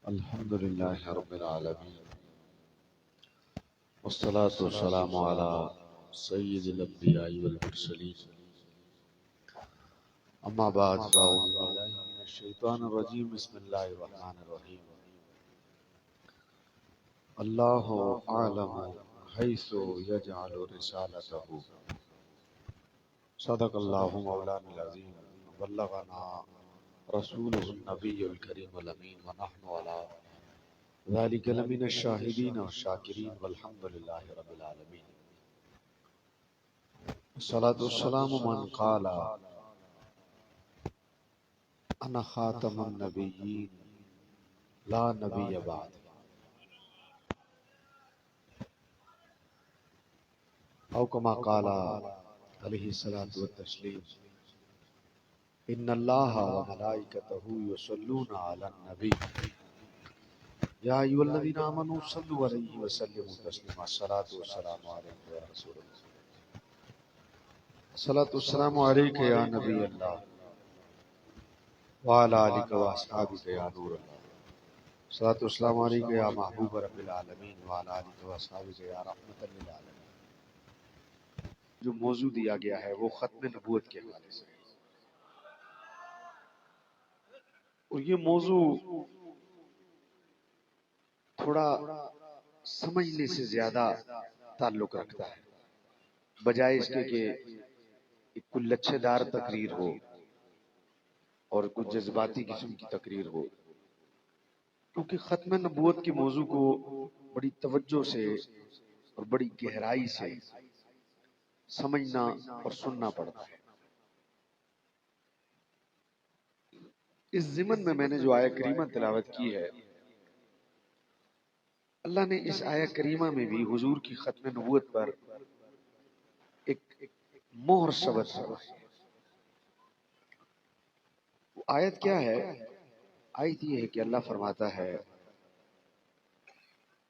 الحمد لله رب العالمين والصلاة والسلام على سيد الأنبياء والمرسلين أما بعد فأعوذ بالله من الشيطان الرجيم بسم الله الرحمن الرحيم الله أعلم حيث يجعل رسالته صدق الله مولانا العظيم بلغنا رسوله النبي الكريم الأمين ونحن على ذلك لمن الشاهدين والشاكرين والحمد لله رب العالمين الصلاة والسلام من قال أنا خاتم النبيين لا نبي بعد أو كما قال عليه الصلاة والتسليم إن الله وملائكته يصلون على النبي يا أيها الذين آمنوا صلوا عليه وسلموا تسليما الصلاة والسلام عليك يا رسول الله الصلاة والسلام عليك يا نبي الله وعلى آلك وأصحابك يا نور الله الصلاة والسلام عليك يا محبوب رب العالمين وعلى آلك وأصحابك يا رحمة للعالمين. جو موضوع دیا گیا ہے وہ ختم نبوت کے حوالے سے، اور یہ موضوع تھوڑا سمجھنے سے زیادہ تعلق رکھتا ہے بجائے اس کے کہ ایک کوئی لچھے دار تقریر ہو اور کچھ جذباتی قسم کی تقریر ہو، کیونکہ ختم نبوت کے موضوع کو بڑی توجہ سے اور بڑی گہرائی سے سمجھنا اور سننا پڑتا ہے۔ اس ضمن میں نے جو آیہ کریمہ تلاوت کی ہے، اللہ نے اس آیہ کریمہ میں بھی حضور کی ختم نبوت پر ایک مہر ثبت فرمائی ہے۔ وہ آیت کیا ہے؟ آیت یہ ہے کہ اللہ فرماتا ہے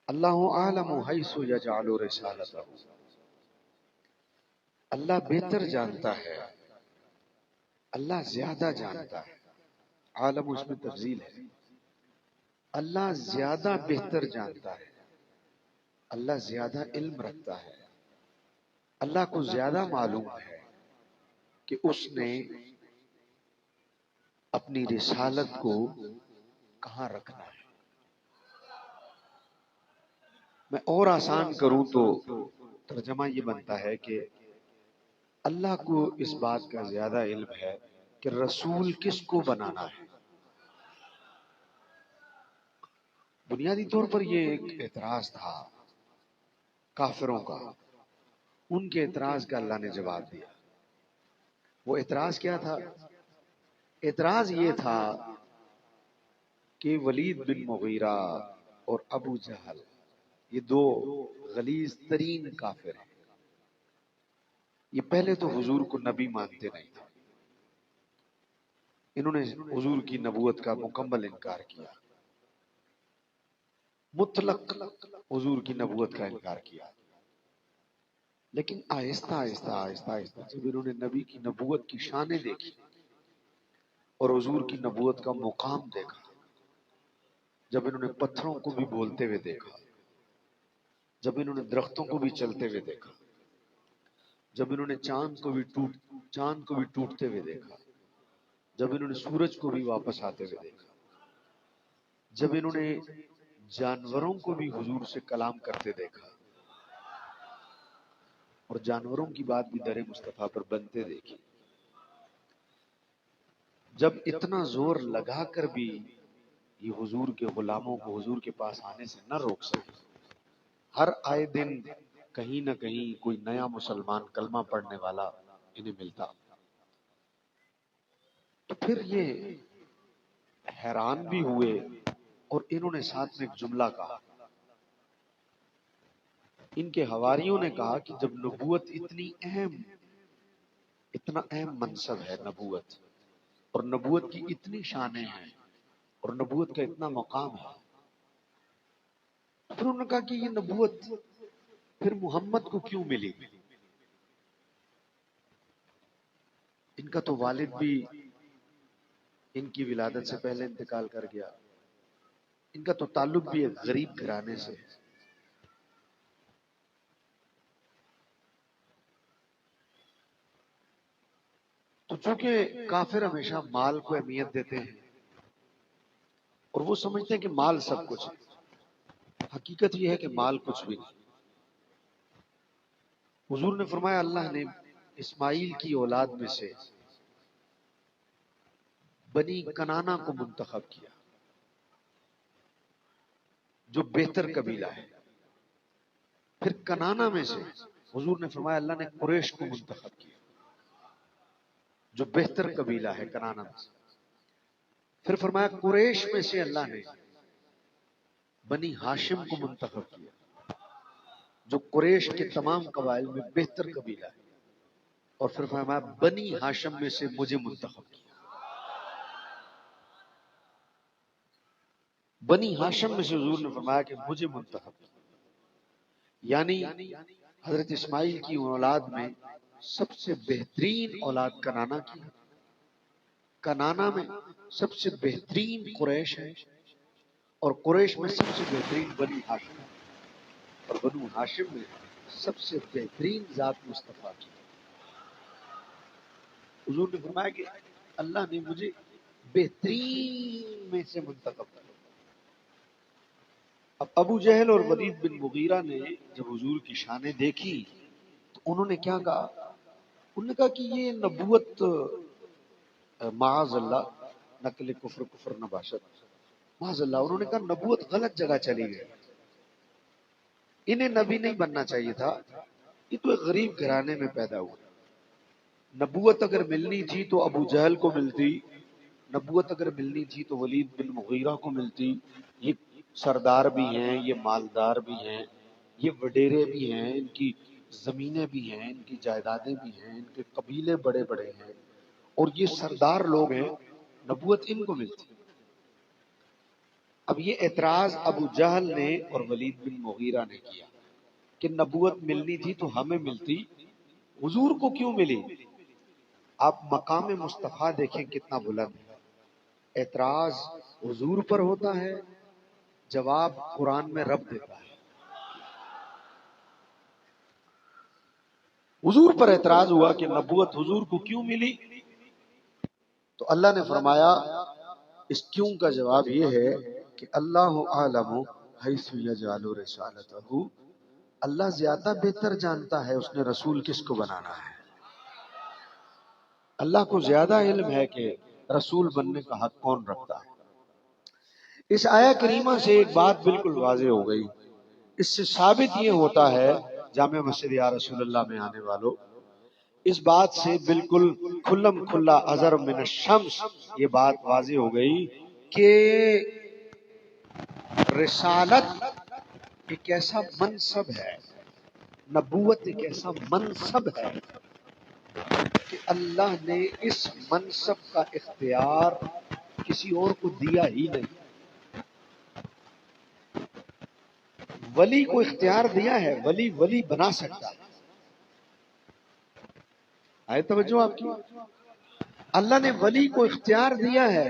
اللہ اعلم حیث یجعل رسالتہ، اللہ بہتر جانتا ہے، اللہ زیادہ جانتا ہے۔ عالم اس میں تفضیل ہے، اللہ زیادہ بہتر جانتا ہے، اللہ زیادہ علم رکھتا ہے، اللہ کو زیادہ معلوم ہے کہ اس نے اپنی رسالت کو کہاں رکھنا ہے۔ میں اور آسان کروں تو ترجمہ یہ بنتا ہے کہ اللہ کو اس بات کا زیادہ علم ہے کہ رسول کس کو بنانا ہے۔ بنیادی طور پر یہ ایک اعتراض تھا کافروں کا، ان کے اعتراض کا اللہ نے جواب دیا۔ وہ اعتراض کیا تھا؟ اعتراض یہ تھا کہ ولید بن مغیرہ اور ابو جہل یہ دو غلیظ ترین کافر ہیں، یہ پہلے تو حضور کو نبی مانتے نہیں تھے، انہوں نے حضور کی نبوت کا مکمل انکار کیا، مطلق حضور کی نبوت کا انکار کیا۔ لیکن آہستہ آہستہ آہستہ آہستہ جب انہوں نے نبی کی نبوت کی شانیں دیکھی اور حضور کی نبوت کا مقام دیکھا، جب انہوں نے پتھروں کو بھی بولتے ہوئے دیکھا، جب انہوں نے درختوں کو بھی چلتے ہوئے دیکھا، جب انہوں نے چاند کو بھی ٹوٹتے ہوئے دیکھا، جب انہوں نے سورج کو بھی واپس آتے ہوئے دیکھا، جب انہوں نے جانوروں کو بھی حضور سے کلام کرتے دیکھا اور جانوروں کی بات بھی در مصطفیٰ پر بنتے دیکھی، جب اتنا زور لگا کر بھی یہ حضور کے غلاموں کو حضور کے پاس آنے سے نہ روک سکے، ہر آئے دن کہیں نہ کہیں کوئی نیا مسلمان کلمہ پڑھنے والا انہیں ملتا، تو پھر یہ حیران بھی ہوئے اور انہوں نے ساتھ میں ایک جملہ کہا۔ ان کے حواریوں نے کہا کہ جب نبوت اتنا اہم منصب ہے نبوت، اور نبوت کی اتنی شانیں ہیں اور نبوت کا اتنا مقام ہے، پھر انہوں نے کہا کہ یہ نبوت پھر محمد کو کیوں ملی؟ ان کا تو والد بھی ان کی ولادت سے پہلے انتقال کر گیا، ان کا تو تعلق بھی ایک غریب گھرانے سے ہے. تو چونکہ کافر ہمیشہ مال کو اہمیت دیتے ہیں اور وہ سمجھتے ہیں کہ مال سب کچھ ہے. حقیقت یہ ہے کہ مال کچھ بھی نہیں. حضور نے فرمایا اللہ نے اسماعیل کی اولاد میں سے بنی کنانا کو منتخب کیا جو بہتر قبیلہ ہے. پھر کنانا میں سے حضور نے فرمایا اللہ نے قریش کو منتخب کیا جو بہتر قبیلہ ہے کنانا میں سے. پھر فرمایا قریش میں سے اللہ نے بنی ہاشم کو منتخب کیا جو قریش کے تمام قبائل میں بہتر قبیلہ ہے. اور پھر فرمایا بنی ہاشم میں سے مجھے منتخب کیا. بنی ہاشم میں سے حضور نے فرمایا کہ مجھے منتخب کیا. یعنی حضرت اسماعیل کی اولاد میں سب سے بہترین اولاد کنانا کی ہے. کنانا میں سب سے بہترین قریش ہے اور قریش میں سب سے بہترین بنی ہاشم ہے اور بنو ہاشم میں سب سے بہترین ذات مصطفیٰ کی. حضور نے فرمایا کہ اللہ نے مجھے بہترین میں سے منتخب کیا. اب ابو جہل اور ولید بن مغیرہ نے جب حضور کی شانیں دیکھی تو انہوں نے کیا کہا؟ انہوں نے کہا کہ یہ نبوت معاذ اللہ نقل کفر کفر نباشت معاذ اللہ. انہوں نے کہا نبوت غلط جگہ چلی گئی. انہیں نبی نہیں بننا چاہیے تھا. یہ تو ایک غریب گھرانے میں پیدا ہوا. نبوت اگر ملنی تھی تو ابو جہل کو ملتی. نبوت اگر ملنی تھی تو ولید بن مغیرہ کو ملتی. یہ سردار بھی ہیں, یہ مالدار بھی ہیں, یہ وڈیرے بھی ہیں, ان کی زمینیں بھی ہیں, ان کی جائیدادیں بھی ہیں, ان کے قبیلے بڑے بڑے ہیں اور یہ سردار لوگ ہیں. نبوت ان کو ملتی. اب یہ اعتراض ابو جہل نے اور ولید بن مغیرہ نے کیا کہ نبوت ملنی تھی تو ہمیں ملتی, حضور کو کیوں ملی؟ آپ مقام مصطفیٰ دیکھیں کتنا بلند ہے. اعتراض حضور پر ہوتا ہے, جواب قرآن میں رب دیتا ہے. حضور پر اعتراض ہوا کہ نبوت حضور کو کیوں ملی تو اللہ نے فرمایا اس کیوں کا جواب یہ ہے کہ اللہ عالم حیث یجعل رسالتہ, اللہ زیادہ بہتر جانتا ہے اس نے رسول کس کو بنانا ہے. اللہ کو زیادہ علم ہے کہ رسول بننے کا حق کون رکھتا ہے. اس آیہ کریمہ سے ایک بات بالکل واضح ہو گئی. اس سے ثابت یہ ہوتا ہے, جامع مسجد یا رسول اللہ میں آنے والوں, اس بات سے بالکل کھلم کھلا ازر من الشمس یہ بات واضح ہو گئی کہ رسالت ایک ایسا منصب ہے, نبوت ایک ایسا منصب ہے کہ اللہ نے اس منصب کا اختیار کسی اور کو دیا ہی نہیں. ولی کو اختیار دیا ہے, ولی ولی بنا سکتا ہے. آئے توجہ آپ کی؟ اللہ نے ولی کو اختیار دیا ہے.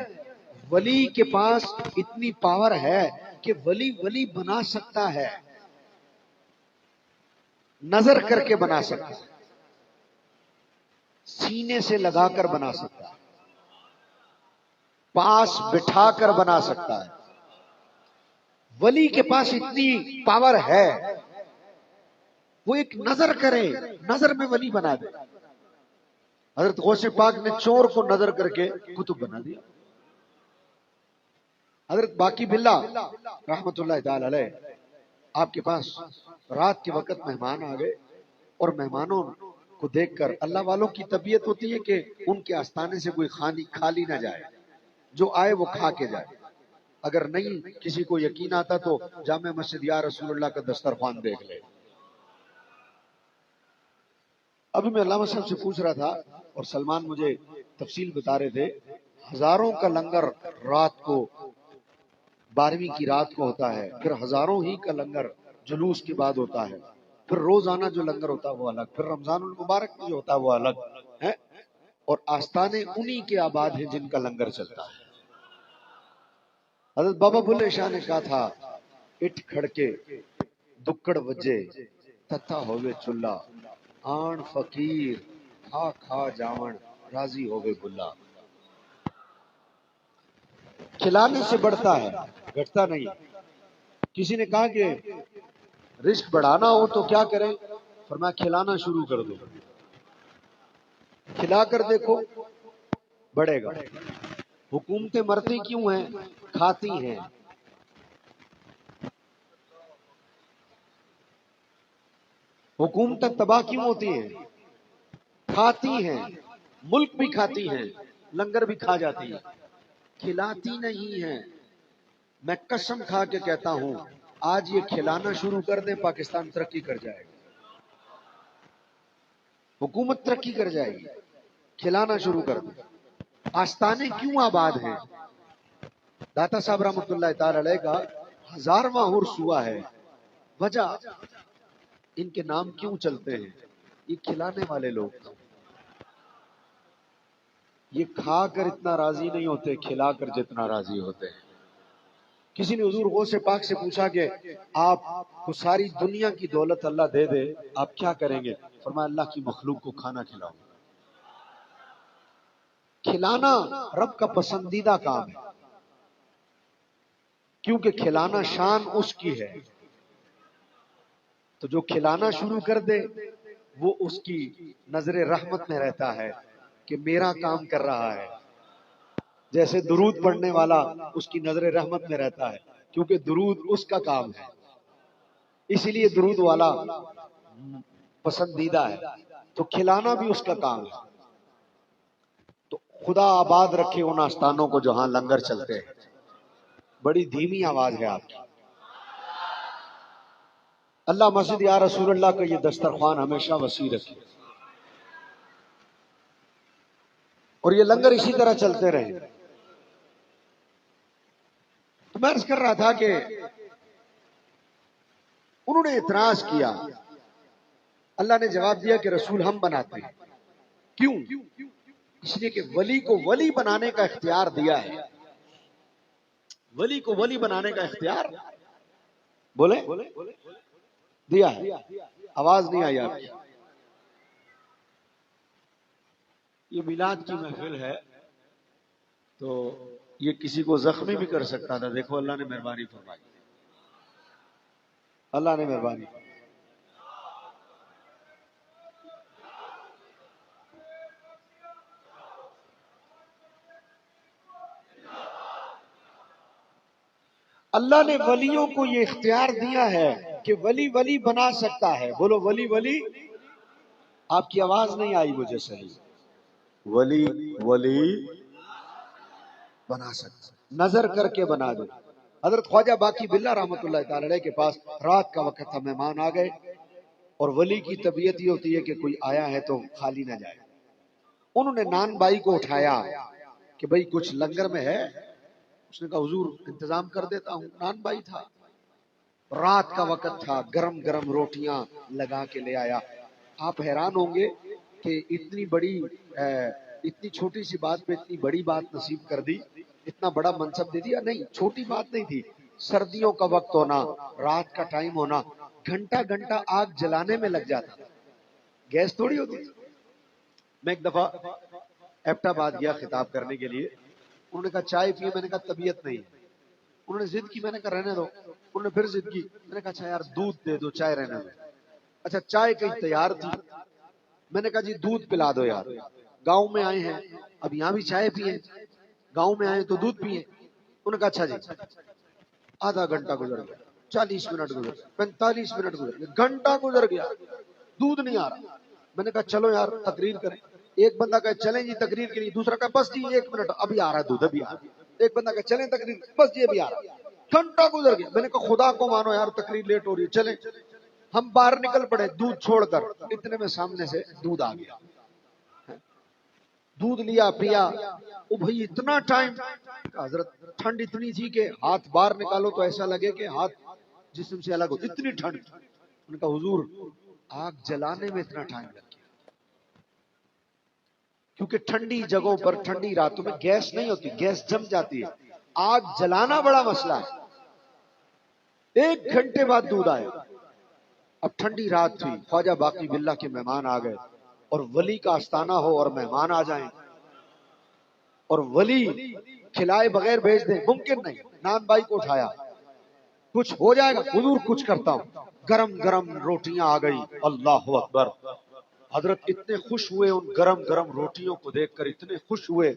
ولی کے پاس اتنی پاور ہے کہ ولی ولی بنا سکتا ہے, نظر کر کے بنا سکتا ہے, سینے سے لگا کر بنا سکتا ہے, پاس بٹھا کر بنا سکتا ہے. ولی کے پاس اتنی پاور ہے, وہ ایک نظر کرے, نظر میں ولی بنا دے. حضرت غوث پاک نے چور کو نظر کر کے قطب بنا دیا. حضرت باقی باللہ رحمت اللہ تعالی علیہ, آپ کے پاس رات کے وقت مہمان آ گئے اور مہمانوں کو دیکھ کر اللہ والوں کی طبیعت ہوتی ہے کہ ان کے آستانے سے کوئی خالی نہ جائے, جو آئے وہ کھا کے جائے. اگر نہیں کسی کو یقین آتا تو جامع مسجد یا رسول اللہ کا دسترخوان دیکھ لے. ابھی میں علامہ صاحب سے پوچھ رہا تھا اور سلمان مجھے تفصیل بتا رہے تھے, ہزاروں کا لنگر رات کو 12ویں کی رات کو ہوتا ہے, پھر ہزاروں ہی کا لنگر جلوس کے بعد ہوتا ہے, پھر روزانہ جو لنگر ہوتا ہے وہ الگ, پھر رمضان المبارک میں جو ہوتا ہے وہ الگ ہے, اور آستانے انہی کے آباد ہیں جن کا لنگر چلتا ہے. حضرت بابا بلے شاہ نے کہا تھا اٹھ کھڑکے دکڑ وجے تتھا ہوئے چلا آن فقیر کھا کھا جاون راضی ہوئے بلا. کھلانے سے بڑھتا ہے، گھٹتا نہیں. کسی نے کہا کہ رزق بڑھانا ہو تو کیا کریں؟ فرمایا کھلانا شروع کر دو، کھلا کر دیکھو بڑھے گا. حکومتیں مرتی کیوں ہیں؟ کھاتی ہیں. حکومتیں تباہ کیوں ہوتی ہیں؟ کھاتی ہیں. ملک بھی کھاتی ہیں، لنگر بھی کھا جاتی ہیں، کھلاتی نہیں ہیں. میں قسم کھا کے کہتا ہوں آج یہ کھلانا شروع کر دیں پاکستان ترقی کر جائے گا، حکومت ترقی کر جائے گی. کھلانا شروع کر دیں. آستانے کیوں آباد ہیں؟ داتا صاحب رحمۃ اللہ تعالی علیہ کا 1000واں عرس ہوا ہے. وجہ ان کے نام کیوں چلتے ہیں؟ یہ کھلانے والے لوگ یہ کھا کر اتنا راضی نہیں ہوتے، کھلا کر جتنا راضی ہوتے ہیں. کسی نے حضور غوث پاک سے پوچھا کہ آپ کو ساری دنیا کی دولت اللہ دے دے آپ کیا کریں گے؟ فرمایا اللہ کی مخلوق کو کھانا کھلاؤں. کھلانا رب کا پسندیدہ کام ہے، کیونکہ کھلانا شان اس کی ہے. تو جو کھلانا شروع کر دے وہ اس کی نظر رحمت میں رہتا ہے کہ میرا کام کر رہا ہے. جیسے درود پڑھنے والا اس کی نظر رحمت میں رہتا ہے کیونکہ درود اس کا کام ہے، اسی لیے درود والا پسندیدہ ہے. تو کھلانا بھی اس کا کام ہے. تو خدا آباد رکھے ان آستانوں کو جہاں لنگر چلتے ہیں. بڑی دھیمی آواز ہے آپ کی. اللہ مسجد یا رسول اللہ کا یہ دسترخوان ہمیشہ وسیع رکھے اور یہ لنگر اسی طرح چلتے رہے. تو میں عرض کر رہا تھا کہ انہوں نے اعتراض کیا. اللہ نے جواب دیا کہ رسول ہم بناتے ہیں. کیوں؟ اس لیے کہ ولی کو ولی بنانے کا اختیار دیا ہے. ولی کو ولی بنانے کا اختیار بولے دیا ہے. آواز نہیں آئی آپ کی. یہ میلاد کی محفل ہے تو یہ کسی کو زخمی بھی کر سکتا تھا. دیکھو اللہ نے مہربانی فرمائی، اللہ نے مہربانی. اللہ نے ولیوں کو یہ اختیار دیا ہے کہ ولی ولی بنا سکتا ہے. بولو ولی ولی. آپ کی آواز نہیں آئی مجھے صحیح. ولی ولی بنا سکتا، نظر کر کے بنا دو. حضرت خواجہ باقی باللہ رحمۃ اللہ تعالی علیہ کے پاس رات کا وقت تھا، مہمان آ گئے اور ولی کی طبیعت یہ ہوتی ہے کہ کوئی آیا ہے تو خالی نہ جائے. انہوں نے نان بائی کو اٹھایا کہ بھئی کچھ لنگر میں ہے. اس نے کہا حضور انتظام کر دیتا ہوں. نان بائی تھا، رات کا وقت تھا، گرم گرم روٹیاں لگا کے لے آیا. آپ حیران ہوں گے کہ اتنی چھوٹی سی بات پہ اتنی بڑی بات نصیب کر دی، اتنا بڑا منصب دے دیا. نہیں، چھوٹی بات نہیں تھی. سردیوں کا وقت ہونا، رات کا ٹائم ہونا، گھنٹہ گھنٹہ آگ جلانے میں لگ جاتا. گیس تھوڑی ہوتی. میں ایک دفعہ ایپٹ آباد گیا خطاب کرنے کے لیے. انہوں نے کہا چائے پیے. میں نے کہا طبیعت نہیں. انہوں نے ضد کی. میں نے کہا رہنے دو. انہوں نے پھر ضد کی. میں نے کہا اچھا یار دودھ دے دو، چائے رہنے دو. اچھا چائے کہیں تیار تھی. میں نے کہا جی دودھ پلا دو یار، گاؤں میں آئے ہیں اب یہاں بھی چائے پیئے، گاؤں میں آئے تو دودھ پیئے. انہوں نے کہا اچھا جی. آدھا گھنٹہ گزر گیا، 40 منٹ گزر گیا، 45 منٹ گزر گیا، گھنٹہ گزر گیا، دودھ نہیں آ رہا. میں نے کہا چلو یار تقریر کریں. ایک بندہ کہے چلیں جی تقریر کے لیے، دوسرا کہا بس جی 1 منٹ ابھی آ رہا ہے دودھ ابھی آ رہا ہے. ایک بندہ کہے چلیں تقریر، بس جی ابھی آ رہا ہے. گھنٹہ گزر گیا. میں نے کہا خدا کو مانو یار تقریر لیٹ ہو رہی ہے، چلیں. ہم باہر نکل پڑے دودھ چھوڑ کر. اتنے میں سامنے سے دودھ آ گیا. دودھ لیا پیا. او بھائی اتنا ٹائم. حضرت ٹھنڈ اتنی تھی کہ ہاتھ باہر نکالو تو ایسا لگے کہ ہاتھ جسم سے الگ ہو، اتنی ٹھنڈ. ان کا حضور آگ جلانے میں اتنا ٹائم لگ گیا کیونکہ ٹھنڈی جگہوں پر ٹھنڈی راتوں میں گیس نہیں ہوتی، گیس جم جاتی ہے. آگ جلانا بڑا مسئلہ ہے. 1 گھنٹے بعد دودھ آیا. اب ٹھنڈی رات تھی, خواجہ باقی باللہ کے مہمان آ گئے, اور ولی کا آستانہ ہو اور مہمان آ جائیں اور ولی کھلائے بغیر بھیج دیں, ممکن نہیں. نان بھائی کو اٹھایا, کچھ ہو جائے گا حضور, کچھ کرتا ہوں. گرم گرم روٹیاں آ گئی. اللہ اکبر. حضرت اتنے خوش ہوئے ان گرم گرم روٹیوں کو دیکھ کر, اتنے خوش ہوئے.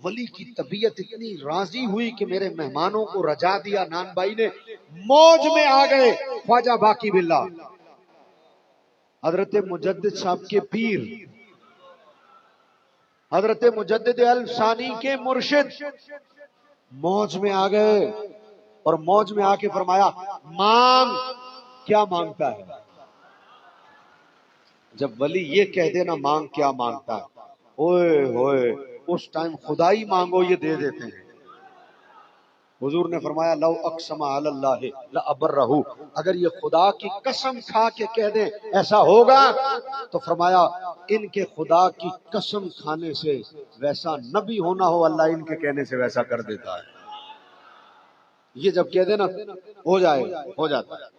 ولی کی طبیعت اتنی راضی ہوئی کہ میرے مہمانوں کو رجا دیا. نان بھائی نے موج میں آ گئے. خواجہ باقی باللہ حضرت مجدد صاحب کے پیر, حضرت مجدد الثانی کے مرشد موج میں آ گئے, اور موج میں آ کے فرمایا مانگ. کیا مانگتا ہے؟ جب ولی یہ کہہ دینا مانگ کیا مانگتا ہے, اوئے ہوئے, اس ٹائم خدائی مانگو یہ دے دیتے ہیں. حضور نے فرمایا لو اقسم علی اللہ لابرہ, اگر یہ خدا کی قسم کھا کے کہہ دیں ایسا ہوگا, تو فرمایا ان کے خدا کی قسم کھانے سے ویسا نبی ہونا ہو, اللہ ان کے کہنے سے ویسا کر دیتا ہے. یہ جب کہہ دینا ہو جائے, ہو جاتا ہے.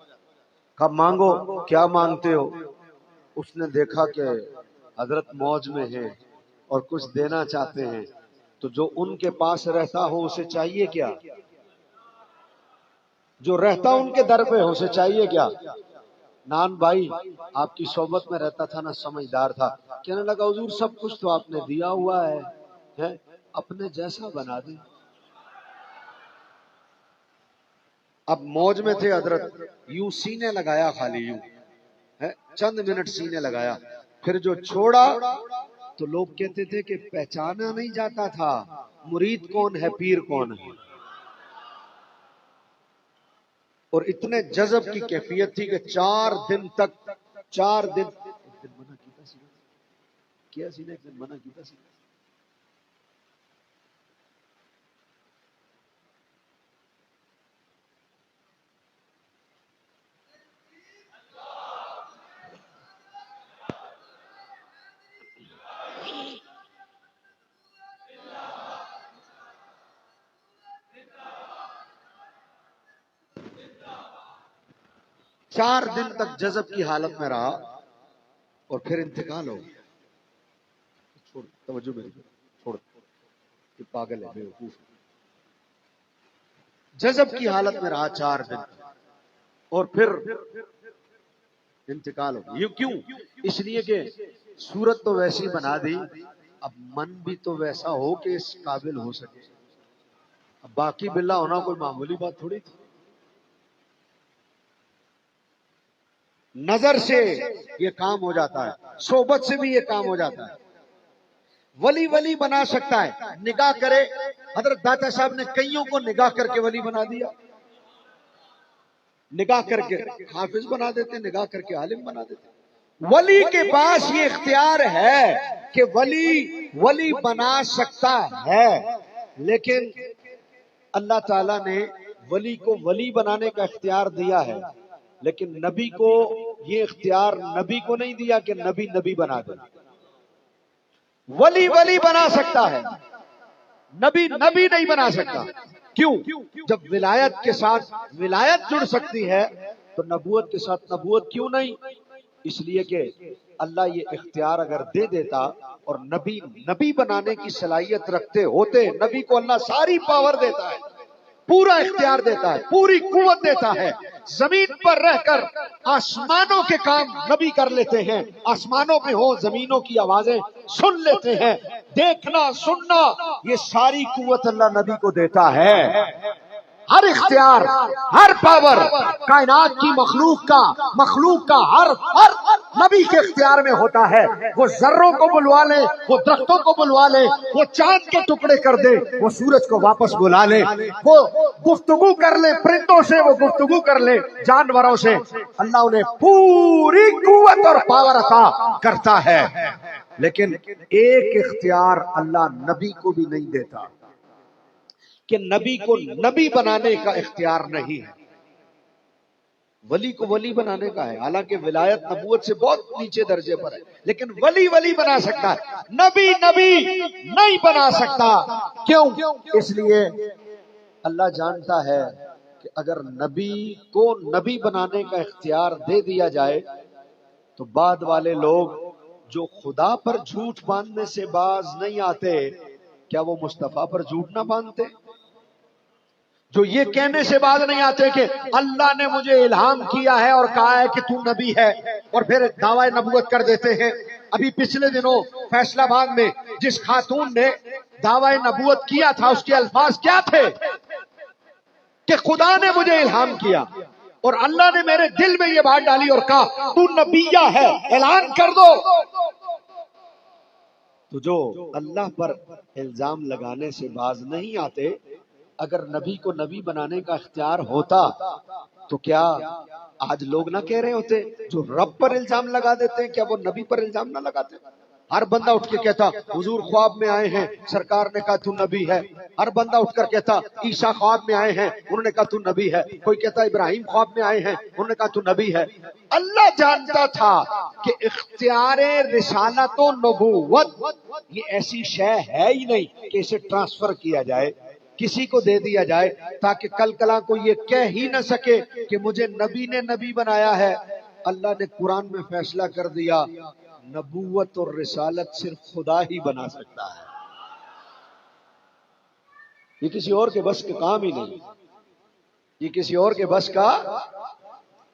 کب مانگو, کیا مانگتے ہو؟ اس نے دیکھا کہ حضرت موج میں ہیں اور کچھ دینا چاہتے ہیں, تو جو ان کے پاس رہتا ہو اسے چاہیے کیا؟ جو رہتا ان کے در پہ ہو اسے چاہیے کیا؟ نان بھائی آپ کی صحبت میں رہتا تھا نا, سمجھدار تھا, کہنے لگا حضور سب کچھ تو آپ نے دیا ہوا ہے, اپنے جیسا بنا دیں. اب موج میں تھے حضرت, یوں سینے لگایا, خالی یوں چند منٹ سینے لگایا, پھر جو چھوڑا تو لوگ کہتے تھے کہ پہچانا نہیں جاتا تھا مرید کون ہے پیر کون ہے. اور اتنے جذب کی کیفیت تھی کہ 4 دن تک, 4 دن منع کیتا سی, کیا سی نے ایک دن منع کیتا سی, چار دن تک جذب کی حالت میں رہا اور پھر انتقال ہو گیا. چھوڑ, توجہ میری, چھوڑ, یہ پاگل ہے, بیوقوف. جذب کی حالت میں رہا 4 دن اور پھر انتقال ہو گیا. یہ کیوں؟ اس لیے کہ صورت تو ویسی بنا دی, اب من بھی تو ویسا ہو کہ اس قابل ہو سکے. اب باقی باللہ ہونا کوئی معمولی بات تھوڑی تھی. نظر سے یہ کام ہو جاتا ہے, صحبت سے بھی یہ کام ہو جاتا ہے. ولی ولی بنا سکتا ہے, نگاہ کرے. حضرت داتا صاحب نے کئیوں کو نگاہ کر کے ولی بنا دیا. نگاہ کر کے حافظ بنا دیتے, نگاہ کر کے عالم بنا دیتے. ولی کے پاس یہ اختیار ہے کہ ولی ولی بنا سکتا ہے, لیکن اللہ تعالیٰ نے ولی کو ولی بنانے کا اختیار دیا ہے, لیکن نبی کو یہ اختیار نبی کو نہیں دیا کہ نبی نبی بنا دے. ولی ولی بنا سکتا ہے, نبی نبی نہیں بنا سکتا. کیوں؟ جب ولایت کے ساتھ ولایت جڑ سکتی ہے تو نبوت کے ساتھ نبوت کیوں نہیں؟ اس لیے کہ اللہ یہ اختیار اگر دے دیتا اور نبی نبی بنانے کی صلاحیت رکھتے ہوتے, نبی کو اللہ ساری پاور دیتا ہے, پورا اختیار دیتا ہے, پوری قوت دیتا ہے. زمین پر رہ کر آسمانوں کے کام نبی کر لیتے ہیں, آسمانوں پہ ہو زمینوں کی آوازیں سن لیتے ہیں, دیکھنا سننا یہ ساری قوت اللہ نبی کو دیتا ہے. ہر اختیار, ہر پاور کائنات کی مخلوق کا ہر نبی کے اختیار میں ہوتا ہے. وہ ذروں کو بلوا لے, وہ درختوں کو بلوا لے, وہ چاند کے ٹکڑے کر دے, وہ سورج کو واپس بلا لے, وہ گفتگو کر لے پرندوں سے, وہ گفتگو کر لے جانوروں سے. اللہ انہیں پوری قوت اور پاور عطا کرتا ہے, لیکن ایک اختیار اللہ نبی کو بھی نہیں دیتا کہ نبی کو نبی بنانے کا اختیار نہیں ہے. ولی کو ولی بنانے کا ہے, حالانکہ ولایت نبوت سے بہت نیچے درجے پر ہے, لیکن ولی ولی بنا سکتا ہے, نبی نبی نہیں بنا سکتا. کیوں؟ اس لیے اللہ جانتا ہے کہ اگر نبی کو نبی بنانے کا اختیار دے دیا جائے تو بعد والے لوگ جو خدا پر جھوٹ باندھنے سے باز نہیں آتے، کیا وہ مصطفیٰ پر جھوٹ نہ باندھتے؟ جو یہ کہنے سے باز نہیں آتے کہ اللہ نے مجھے الہام کیا ہے اور کہا ہے کہ تو نبی ہے، اور پھر دعوی نبوت کر دیتے ہیں۔ ابھی پچھلے دنوں فیصلہ آباد میں جس خاتون نے دعوی نبوت کیا تھا، اس کے الفاظ کیا تھے کہ خدا نے مجھے الہام کیا اور اللہ نے میرے دل میں یہ بات ڈالی اور کہا تو نبیہ ہے، اعلان کر دو۔ تو جو اللہ پر الزام لگانے سے باز نہیں آتے، اگر نبی کو نبی بنانے کا اختیار ہوتا تو کیا آج لوگ نہ کہہ رہے ہوتے جو رب پر الزام لگا دیتے ہیں کیا وہ نبی پر الزام نہ لگاتے؟ ہر بندہ اٹھ کے کہتا حضور خواب میں آئے ہیں، سرکار نے کہا تو نبی ہے۔ ہر بندہ اٹھ کر کہتا عیسیٰ خواب میں آئے ہیں، انہوں نے کہا تو نبی ہے۔ کوئی کہتا ابراہیم خواب میں آئے ہیں، انہوں نے کہا تو نبی ہے۔ اللہ جانتا تھا کہ اختیار رسالت و نبوت یہ ایسی شے ہے ہی نہیں کہ اسے ٹرانسفر کیا جائے، کسی کو دے دیا جائے تاکہ کل کلا کو یہ کہہ ہی نہ سکے کہ مجھے نبی نے نبی بنایا ہے۔ اللہ نے قرآن میں فیصلہ کر دیا نبوت اور رسالت صرف خدا ہی بنا سکتا ہے، یہ کسی اور کے بس کا کام ہی نہیں، یہ کسی اور کے بس کا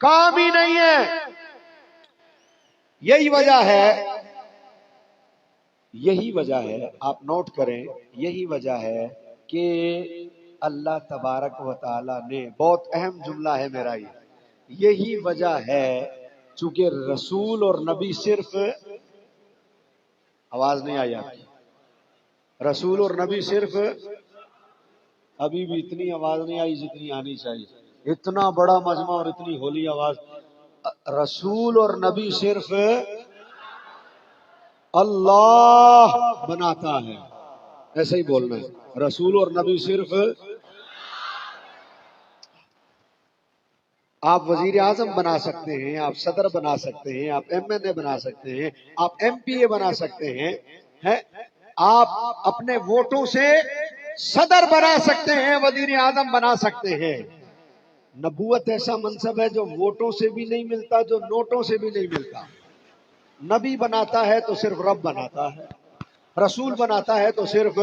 کام ہی نہیں ہے۔ یہی وجہ ہے آپ نوٹ کریں، یہی وجہ ہے کہ اللہ تبارک و تعالی نے، بہت اہم جملہ ہے میرا یہی وجہ ہے چونکہ رسول اور نبی صرف، آواز نہیں آئی آپ کی، رسول اور نبی صرف، ابھی بھی اتنی آواز نہیں آئی جتنی آنی چاہیے، اتنا بڑا مجمع اور اتنی ہولی آواز۔ رسول اور نبی صرف اللہ بناتا ہے، ایسا ہی بولنا ہے، رسول اور نبی صرف۔ آپ وزیر اعظم بنا سکتے ہیں، آپ صدر بنا سکتے ہیں، آپ ایم این اے بنا سکتے ہیں، آپ ایم پی اے بنا سکتے ہیں، آپ اپنے ووٹوں سے صدر بنا سکتے ہیں، وزیر اعظم بنا سکتے ہیں۔ نبوت ایسا منصب ہے جو ووٹوں سے بھی نہیں ملتا، جو نوٹوں سے بھی نہیں ملتا۔ نبی بناتا ہے تو صرف رب بناتا ہے، رسول بناتا ہے تو صرف۔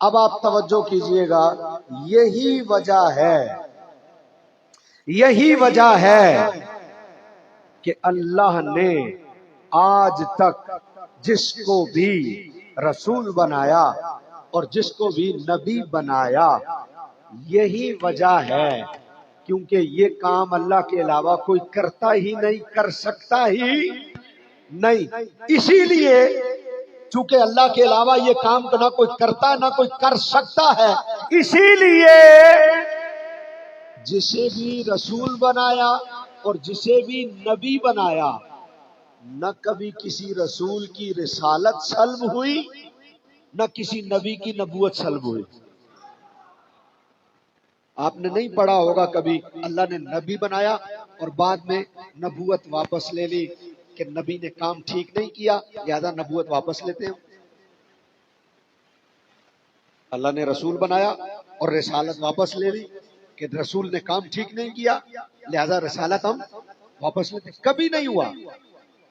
اب آپ توجہ کیجئے گا، یہی وجہ ہے کہ اللہ نے آج تک جس کو بھی رسول بنایا اور جس کو بھی نبی بنایا، یہی وجہ ہے کیونکہ یہ کام اللہ کے علاوہ کوئی کرتا ہی نہیں، کر سکتا ہی نہیں۔ اسی لیے چونکہ اللہ کے علاوہ یہ کام نہ کوئی کرتا نہ کوئی کر سکتا ہے، اسی لیے جسے بھی رسول بنایا اور جسے بھی نبی بنایا، نہ کبھی کسی رسول کی رسالت سلب ہوئی، نہ کسی نبی کی نبوت سلب ہوئی۔ آپ نے نہیں پڑھا ہوگا کبھی اللہ نے نبی بنایا اور بعد میں نبوت واپس لے لی کہ نبی نے کام ٹھیک نہیں کیا لہذا نبوت واپس لیتے ہیں۔ اللہ نے رسول بنایا اور رسالت واپس لے لی کہ رسول نے کام ٹھیک نہیں کیا لہذا رسالت ہم واپس لیتے ہیں۔ کبھی نہیں ہوا۔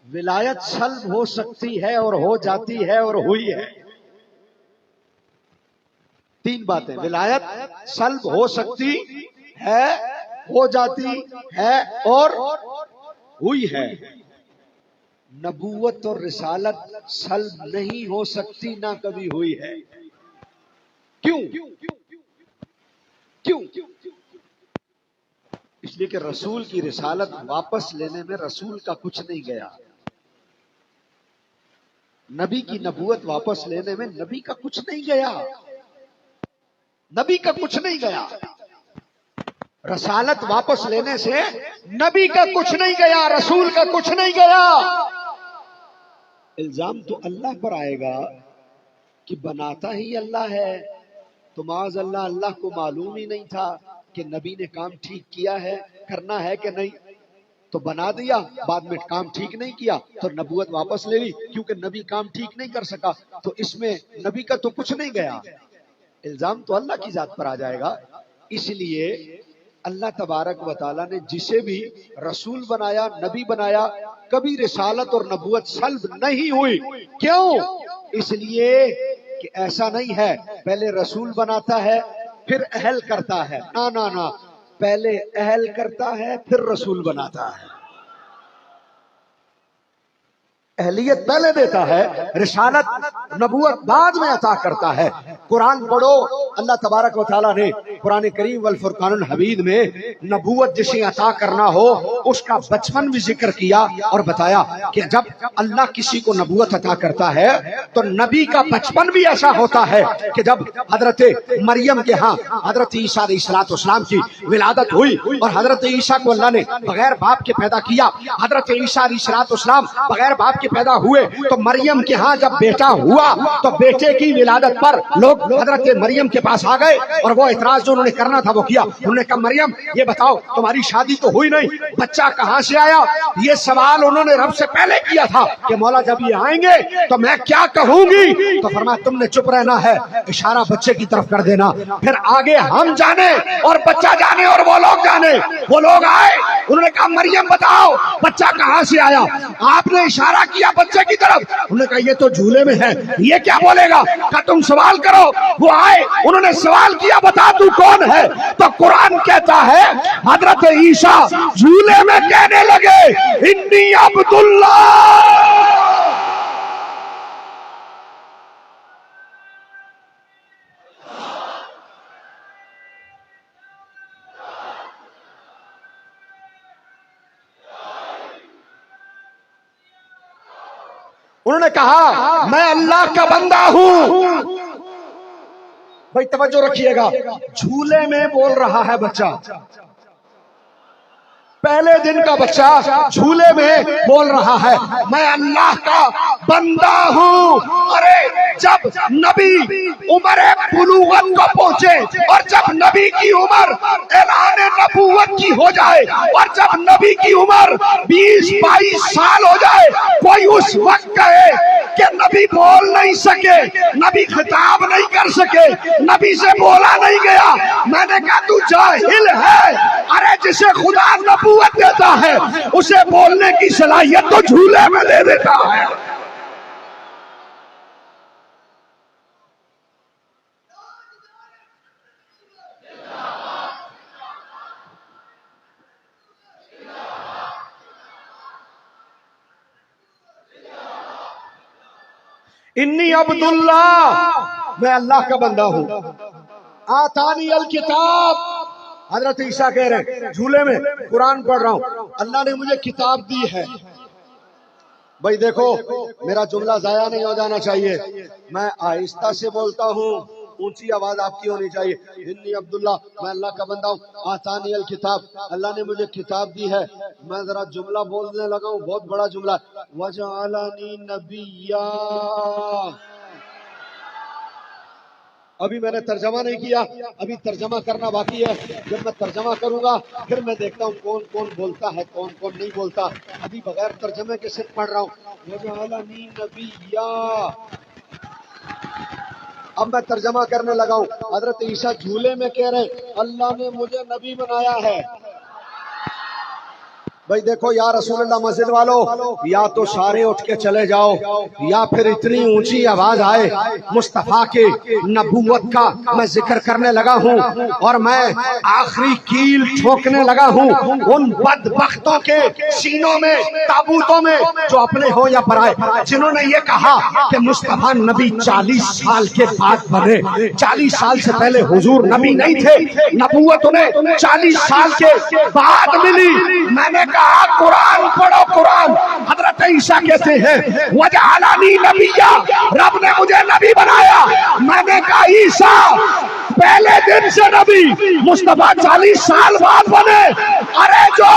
ولایت سلب ہو سکتی ہے اور ہو جاتی ہے اور ہوئی ہے۔ تین باتیں، ولایت سلب ہو سکتی ہے، ہو جاتی ہے اور ہوئی ہے۔ نبوت اور رسالت سلب نہیں ہو سکتی، نہ کبھی ہوئی ہے۔ کیوں؟ اس لیے کہ رسول کی رسالت واپس لینے میں رسول کا کچھ نہیں گیا، نبی کی نبوت واپس لینے میں نبی کا کچھ نہیں گیا، نبی کا کچھ نہیں گیا۔ رسالت واپس لینے سے نبی کا کچھ نہیں گیا، رسول کا کچھ نہیں گیا۔ الزام تو اللہ پر آئے گا کہ بناتا ہی اللہ ہے، تو معاذ اللہ اللہ کو معلوم ہی نہیں تھا کہ نبی نے کام ٹھیک کیا ہے، کرنا ہے کہ نہیں، تو بنا دیا، بعد میں کام ٹھیک نہیں کیا تو نبوت واپس لے لی کیونکہ نبی کام ٹھیک نہیں کر سکا، تو اس میں نبی کا تو کچھ نہیں گیا۔ الزام تو اللہ کی ذات پر آ جائے گا. اس لیے اللہ تبارک و تعالیٰ نے جسے بھی رسول بنایا، نبی بنایا، کبھی رسالت اور نبوت سلب نہیں ہوئی. کیوں؟ اس لیے کہ ایسا نہیں ہے پہلے رسول بناتا ہے پھر اہل کرتا ہے. نہ نہ نہ، پہلے اہل کرتا ہے پھر رسول بناتا ہے. اہلیت پہلے دیتا ہے، رسالت نبوت بعد میں عطا کرتا ہے. قرآن پڑھو، اللہ تبارک و تعالیٰ نے قرآن کریم والفرقان الحمید میں نبوت جسے عطا کرنا ہو اس کا بچپن بھی ذکر کیا اور بتایا کہ جب اللہ کسی کو نبوت عطا کرتا ہے تو نبی کا بچپن بھی ایسا ہوتا ہے کہ جب حضرت مریم کے ہاں حضرت عیسیٰ علیہ السلام کی ولادت ہوئی اور حضرت عیسیٰ کو اللہ نے بغیر باپ کے پیدا کیا، حضرت عیسیٰ علیہ السلام بغیر باپ کے پیدا ہوئے تو مریم کے ہاں جب بیٹا ہوا تو بیٹے کی ولادت پر لوگ حضرت مریم کے پاس آ گئے اور وہ اعتراض جو انہوں نے کرنا تھا وہ کیا. انہوں نے کہا مریم یہ بتاؤ تمہاری شادی تو ہوئی نہیں، بچہ کہاں سے آیا؟ یہ سوال انہوں نے رب سے پہلے کیا تھا کہ مولا جب یہ آئیں گے تو میں کیا کہوں گی؟ تو فرمایا تم نے چپ رہنا ہے، اشارہ بچے کی طرف کر دینا، پھر آگے ہم جانے اور بچہ جانے اور وہ لوگ جانے. وہ لوگ آئے، انہوں نے کہا مریم بتاؤ بچہ کہاں سے آیا؟ آپ نے اشارہ کیا بچے کی طرف، انہوں نے کہا یہ تو جھولے میں ہے، یہ کیا بولے گا؟ کہا تم سوال کرو. وہ آئے، انہوں نے سوال کیا بتا تو کون ہے؟ تو قرآن کہتا ہے حضرت عیسیٰ جھولے میں کہنے لگے انی عبداللہ. انہوں نے کہا میں اللہ کا بندہ ہوں. بھائی توجہ رکھیے گا، جھولے میں بول رہا ہے بچہ، پہلے دن کا بچہ جھولے میں بول رہا ہے میں اللہ کا بندہ ہوں. ارے جب نبی عمر بلوغت کو پہنچے اور جب نبی کی عمر اعلان نبوت کی ہو جائے اور جب نبی کی عمر 20-22 سال ہو جائے، کوئی اس وقت کہے کہ نبی بول نہیں سکے، نبی خطاب نہیں کر سکے، نبی سے بولا نہیں گیا، میں نے کہا تو جاہل ہے. ارے جسے خدا نبوت دیتا ہے اسے بولنے کی صلاحیت تو جھولے میں دے دیتا ہے. انی عبداللہ، میں اللہ کا بندہ ہوں. آتانی الکتاب، حضرت عیسیٰ کہہ رہے ہیں جھولے میں قرآن پڑھ رہا ہوں، اللہ نے مجھے کتاب دی ہے. بھائی دیکھو میرا جملہ ضائع نہیں ہو جانا چاہیے، میں آہستہ سے بولتا ہوں، اونچی آواز آپ کی ہونی چاہیے. انی عبداللہ، میں اللہ کا بندہ ہوں. آتانی الکتاب، اللہ نے مجھے کتاب دی ہے. میں ذرا جملہ بولنے لگا ہوں، بہت بڑا جملہ. وجعلنی نبیّا، ابھی میں نے ترجمہ نہیں کیا، ابھی ترجمہ کرنا باقی ہے. جب میں ترجمہ کروں گا پھر میں دیکھتا ہوں کون کون بولتا ہے کون کون نہیں بولتا. ابھی بغیر ترجمے کے صرف پڑھ رہا ہوں وجعلنی نبیّا. اب میں ترجمہ کرنے لگا ہوں. حضرت عیسیٰ جھولے میں کہہ رہے اللہ نے مجھے نبی بنایا ہے. بھائی دیکھو یا رسول اللہ مسجد والو، یا تو سارے اٹھ کے چلے جاؤ یا پھر اتنی اونچی آواز آئے مصطفیٰ کے نبوت کا میں ذکر کرنے لگا ہوں اور میں آخری کیل ٹھوکنے لگا ہوں ان بدبختوں کے سینوں میں، تابوتوں میں، جو اپنے ہو یا پرائے، جنہوں نے یہ کہا کہ مصطفیٰ نبی 40 سال کے بعد بنے. 40 سال سے پہلے حضور نبی نہیں تھے، نبوت انہیں 40 سال کے بعد ملی. میں نے کہا قرآن پڑھو قرآن. حضرت عیسیٰ کہتے ہیں وجعلنی نبیّا، رب نے مجھے نبی بنایا. میں نے کہا عیسیٰ پہلے دن سے نبی، مصطفیٰ 40 سال بعد بنے. ارے جو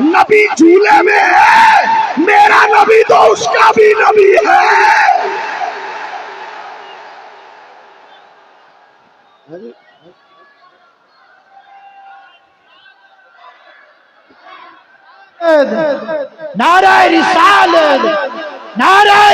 نبی جھولے میں ہے میرا نبی تو اس کا بھی نبی ہے. نعرہ رسالت، نعرہ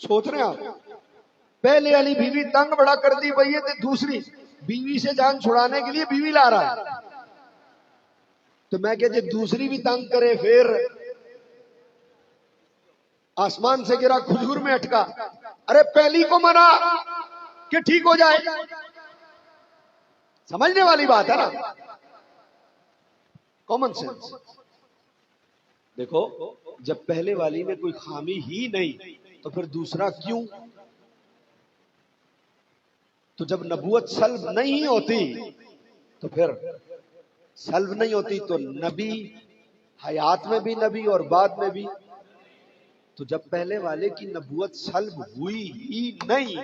سوچ رہے ہیں آپ؟ پہلے والی بیوی تنگ بڑا کر دی پئی ہے تو دوسری بیوی سے جان چھڑانے کے لیے بیوی لا رہا ہے. تو میں کہ جی دوسری بھی تنگ کرے پھر آسمان سے گرا کھجور میں اٹکا. ارے پہلی کو منا کہ ٹھیک ہو جائے. سمجھنے والی بات ہے نا، کامن سینس. دیکھو جب پہلے والی میں کوئی خامی ہی نہیں تو پھر دوسرا کیوں؟ تو جب نبوت سلب نہیں ہوتی تو پھر سلب نہیں ہوتی تو نبی حیات میں بھی نبی اور بعد میں بھی. تو جب پہلے والے کی نبوت سلب ہوئی ہی نہیں،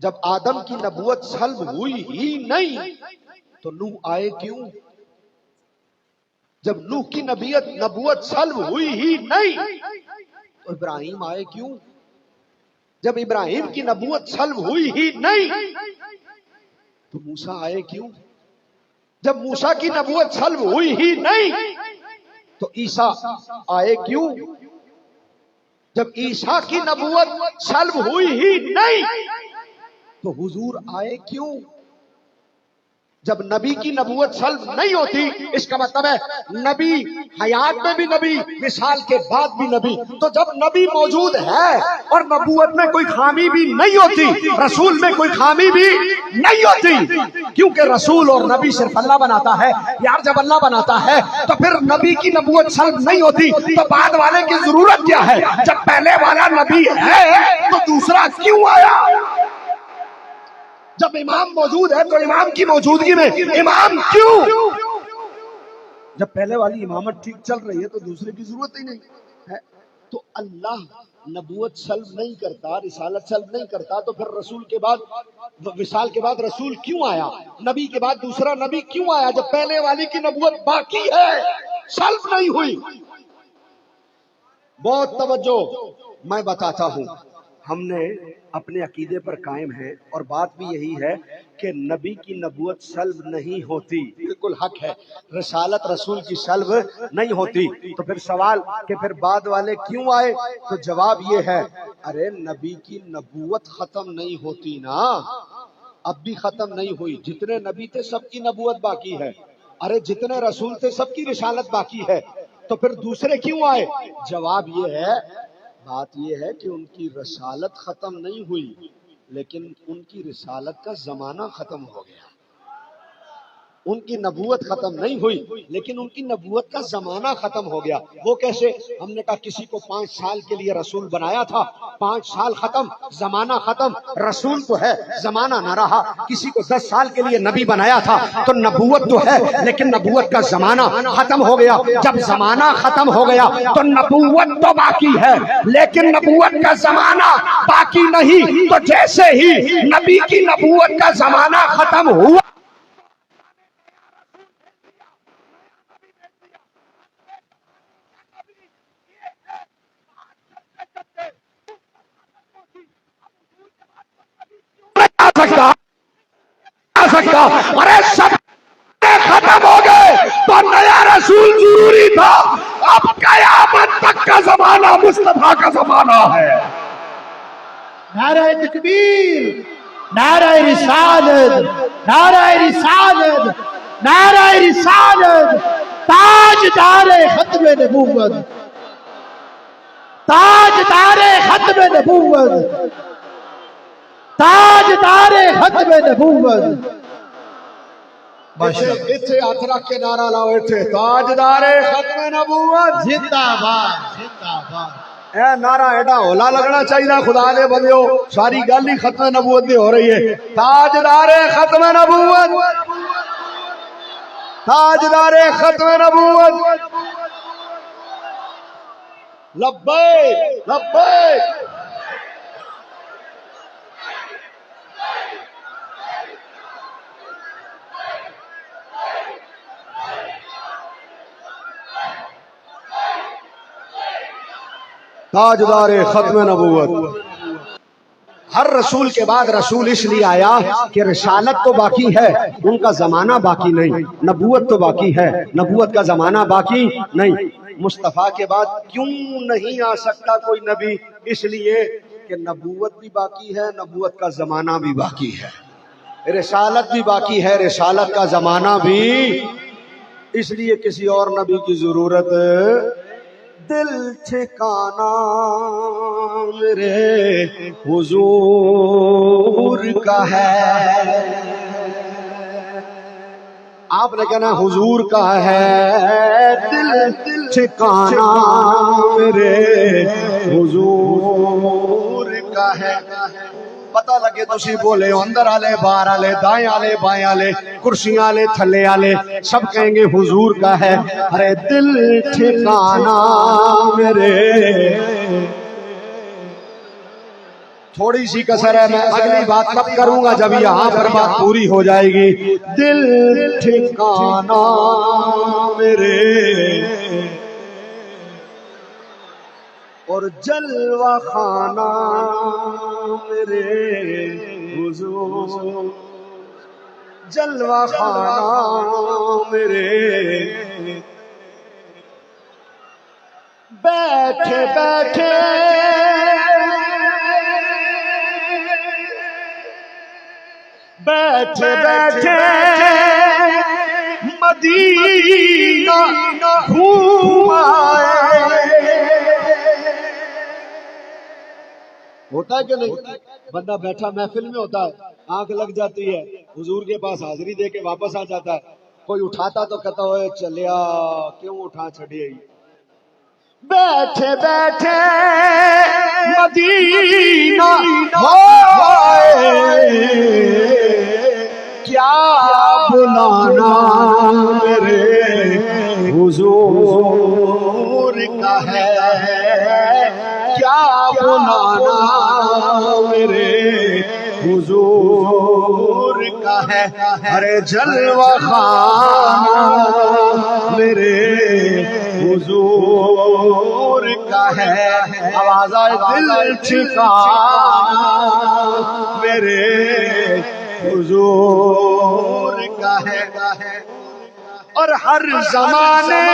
جب آدم کی نبوت سلب ہوئی ہی نہیں تو نوح آئے کیوں؟ جب نوح کی نبوت سلب ہوئی ہی نہیں تو ابراہیم آئے کیوں؟ جب ابراہیم کی نبوت سلب ہوئی ہی نہیں تو موسیٰ آئے کیوں؟ جب موسیٰ کی نبوت سلب ہوئی ہی نہیں تو عیسیٰ آئے کیوں؟ جب عیسیٰ کی نبوت سلب ہوئی ہی نہیں تو حضور آئے کیوں؟ جب نبی کی نبوت سلب نہیں ہوتی، اس کا مطلب ہے نبی حیات میں بھی نبی، مثال کے بعد بھی نبی. تو جب نبی موجود ہے اور نبوت میں کوئی خامی بھی نہیں ہوتی، رسول میں کوئی خامی بھی نہیں ہوتی، کیونکہ رسول اور نبی صرف اللہ بناتا ہے. یار جب اللہ بناتا ہے تو پھر نبی کی نبوت سلب نہیں ہوتی تو بعد والے کی ضرورت کیا ہے؟ جب پہلے والا نبی ہے تو دوسرا کیوں آیا؟ جب امام موجود ہے تو امام کی موجودگی میں امام کیوں؟ جب پہلے والی امامت ٹھیک چل رہی ہے تو دوسرے کی ضرورت ہی نہیں ہے. تو اللہ نبوت سلب نہیں کرتا، رسالت سلب نہیں کرتا، تو پھر رسول کے بعد وصال کے بعد رسول کیوں آیا؟ نبی کے بعد دوسرا نبی کیوں آیا جب پہلے والی کی نبوت باقی ہے، سلب نہیں ہوئی؟ بہت توجہ، میں بتاتا ہوں. ہم نے اپنے عقیدے پر قائم ہیں اور بات بھی یہی ہے کہ نبی کی نبوت سلب نہیں ہوتی، بالکل حق ہے. رسالت رسول کی سلب نہیں ہوتی. تو پھر سوال کہ پھر بعد والے کیوں آئے؟ تو جواب یہ ہے، ارے نبی کی نبوت ختم نہیں ہوتی نا، اب بھی ختم نہیں ہوئی. جتنے نبی تھے سب کی نبوت باقی ہے. ارے جتنے رسول تھے سب کی رسالت باقی ہے. تو پھر دوسرے کیوں آئے؟ جواب یہ ہے، بات یہ ہے کہ ان کی رسالت ختم نہیں ہوئی لیکن ان کی رسالت کا زمانہ ختم ہو گیا. ان کی نبوت ختم نہیں ہوئی لیکن ان کی نبوت کا زمانہ ختم ہو گیا. وہ کیسے؟ ہم نے کہا کسی کو 5 سال کے لیے رسول بنایا تھا، 5 سال ختم، زمانہ ختم، رسول تو ہے زمانہ نہ رہا. کسی کو 10 سال کے لیے نبی بنایا تھا تو نبوت تو ہے لیکن نبوت کا زمانہ ختم ہو گیا. جب زمانہ ختم ہو گیا تو نبوت تو باقی ہے لیکن نبوت کا زمانہ باقی نہیں. تو جیسے ہی نبی کی نبوت کا زمانہ ختم ہوا، سکتا ارے سب ختم ہو گئے تو نیا رسول ضروری تھا. اب قیامت تک کا زمانہ مصطفیٰ کا زمانہ ہے. نعرہ تکبیر، نعرہ رسالت، نعرہ رسالت، نعرہ رسالت. تاجدار ختم نبوت، تاجدار ختم نبوت، تاجدار ختم نبوت. اتھے ہاتھ رکھ کے نعرہ لاؤ، اتھے تاجدار ختم نبوت زندہ باد، زندہ باد. اے نعرہ ایڈا ہولا لگنا چاہیے خدا دے بندیو، ساری گل ہی ختم نبوت دی ہو رہی ہے. تاجدار ختم نبوت، تاجدار ختم نبوت. لبیک لبیک. تاجدار ختم نبوت. ہر رسول کے بعد رسول اس لیے آیا کہ رسالت تو باقی ہے، ان کا زمانہ باقی نہیں، نبوت تو باقی ہے، نبوت کا زمانہ باقی نہیں۔ مصطفیٰ کے بعد کیوں نہیں آ سکتا کوئی نبی؟ اس لیے کہ نبوت بھی باقی ہے، نبوت کا زمانہ بھی باقی ہے، رسالت بھی باقی ہے، رسالت کا زمانہ بھی، اس لیے کسی اور نبی کی ضرورت۔ دل ٹھکانا میرے حضور کا ہے، آپ نے کہنا حضور کا ہے، دل ٹھکانا میرے حضور کا ہے۔ پتہ لگے تسی بولے اندر آلے باہر آلے دائیں آلے بائیں آلے کرسیاں آلے تھلے آلے سب کہیں گے حضور کا ہے۔ ارے دل ٹھکانا میرے، تھوڑی سی کسر ہے، میں اگلی بات تب کروں گا جب یہاں پر بات پوری ہو جائے گی۔ دل ٹھکانا میرے اور جلوہ خانہ میرے حضور، جلوہ خانہ میرے، بیٹھے بیٹھے بیٹھے بیٹھے مدینہ گھوم آئے۔ ہوتا ہے کہ نہیں؟ بندہ بیٹھا محفل میں ہوتا ہے، آنکھ لگ جاتی ہے، حضور کے پاس حاضری دے کے واپس آ جاتا ہے، کوئی اٹھاتا تو کہتا ہوئے چلیا کیوں اٹھا چھڑی۔ بیٹھے بیٹھے مدینہ ہوئے، کیا بلانا میرے حضور کا ہے، کیا بلانا میرے حضور کا ہے۔ ارے جلوہ خانہ میرے حضور کا ہے، آواز آئے دل ٹھکانا میرے حضور کا ہے۔ اور ہر زمانے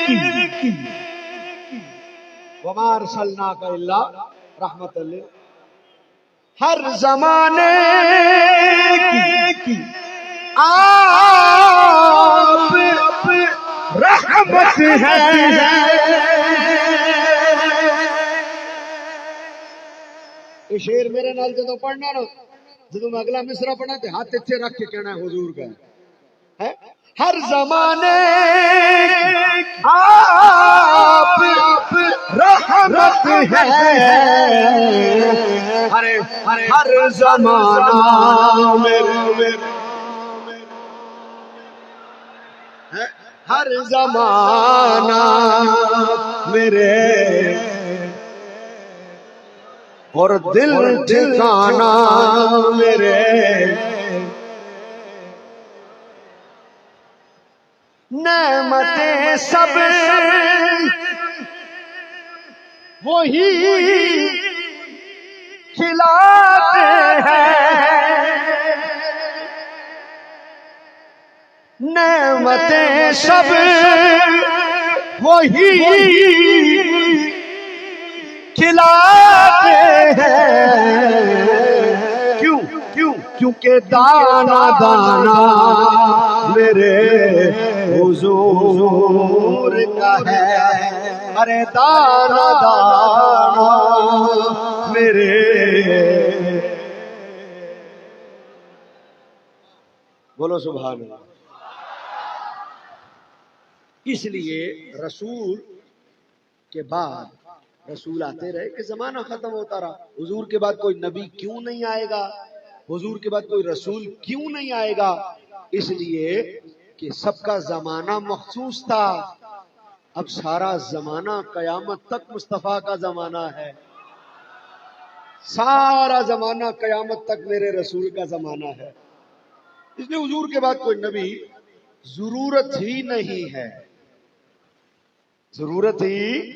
کی وما ارسلناک الا رحمت للعالمین، ہر زمانے کی آپ رحمت ہے۔ یہ شعر میرے نال جدو پڑھنا نا، جدو میں اگلا مصرع پڑھنا تے ہاتھ اتھے رکھ کے کہنا ہے حضور کا ہے۔ ہر زمانے آپ رحمت ہے، ہر زمانہ میرے، ہر زمانہ میرے، اور دل ٹھکانا میرے، نعمتیں سب وہی کھلاتے ہیں، نعمتیں سب وہی کھلاتے ہیں۔ کیوں کیوں کیونکہ دانا دانا میرے حضور کا ہے۔ ارے دانا دانا میرے، بولو سبحان اللہ۔ اس لیے رسول کے بعد رسول آتے رہے کہ زمانہ ختم ہوتا رہا۔ حضور کے بعد کوئی نبی کیوں نہیں آئے گا؟ حضور کے بعد کوئی رسول کیوں نہیں آئے گا؟ اس لیے کہ سب کا زمانہ مخصوص تھا، اب سارا زمانہ قیامت تک مصطفیٰ کا زمانہ ہے، سارا زمانہ قیامت تک میرے رسول کا زمانہ ہے۔ اس لیے حضور کے بعد کوئی نبی ضرورت ہی نہیں ہے، ضرورت ہی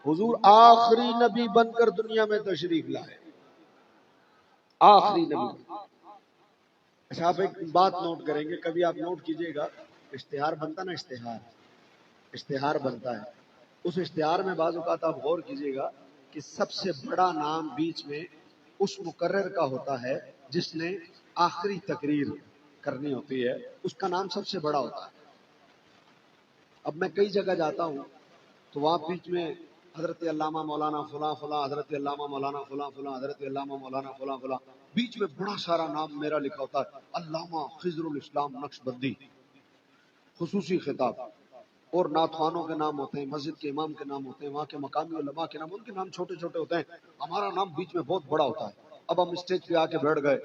حضور آخری نبی بن کر دنیا میں تشریف لائے، آخری نبی۔ اچھا آپ ایک بات نوٹ کریں گے، کبھی آپ نوٹ کیجئے گا، اشتہار بنتا نا، اشتہار بنتا ہے، اس اشتہار میں بعض اوقات آپ غور کیجئے گا کہ سب سے بڑا نام بیچ میں اس مقرر کا ہوتا ہے جس نے آخری تقریر کرنی ہوتی ہے، اس کا نام سب سے بڑا ہوتا ہے۔ اب میں کئی جگہ جاتا ہوں تو وہاں بیچ میں حضرت علامہ مولانا فلاں فلاں، حضرت علامہ مولانا فلاں فلاں، حضرت علامہ مولانا فلاں فلاں، بیچ میں بڑا سارا نام میرا لکھا ہوتا ہے، علامہ خضر الاسلام نقشبندی، خصوصی خطاب۔ اور نعتخوانوں کے نام ہوتے ہیں، مسجد کے امام کے نام ہوتے ہیں، وہاں کے مقامی علماء کے نام، ان کے نام چھوٹے چھوٹے ہوتے ہیں، ہمارا نام بیچ میں بہت بڑا ہوتا ہے۔ اب ہم اسٹیج پہ آ کے بیٹھ گئے،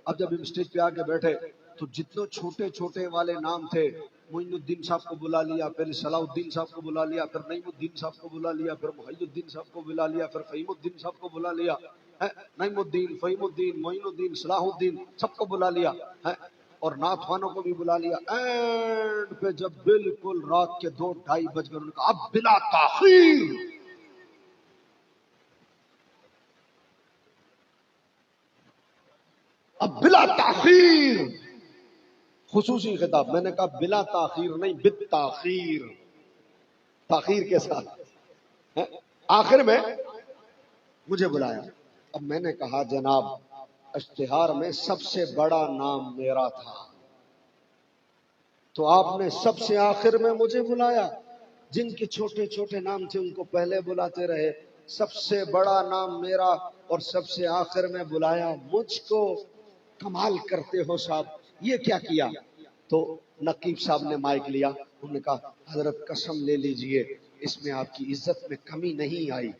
اب جب ہم اسٹیج پہ آ کے بیٹھے تو جتنے چھوٹے چھوٹے والے نام تھے، معین الدین صاحب کو بلا لیا، پھر صلاح الدین صاحب کو بلا لیا، پھر نعیم الدین صاحب کو بلا لیا، پھر محی الدین صاحب کو بلا لیا، پھر فہیم الدین صاحب کو بلا لیا، نعیم الدین، فہیم الدین، معین الدین، صلاح الدین، سب کو بلا لیا، اور نعتخوانوں کو بھی بلا لیا۔ اینڈ پہ جب بالکل رات کے 2-2:30 بج گئے، انہوں نے کہا اب بلا تاخیر، اب بلا تاخیر خصوصی خطاب۔ میں نے کہا بلا تاخیر نہیں، بالتاخیر، تاخیر کے ساتھ۔ آخر میں مجھے بلایا، اب میں نے کہا جناب اشتہار میں سب سے بڑا نام میرا تھا، تو آپ نے سب سے آخر میں مجھے بلایا، جن کے چھوٹے چھوٹے نام تھے ان کو پہلے بلاتے رہے، سب سے بڑا نام میرا اور سب سے آخر میں بلایا مجھ کو، کمال کرتے ہو صاحب، یہ کیا کیا؟ تو نقیب صاحب نے مائک لیا، انہوں نے کہا حضرت قسم لے لیجئے اس میں آپ کی عزت میں کمی نہیں آئی۔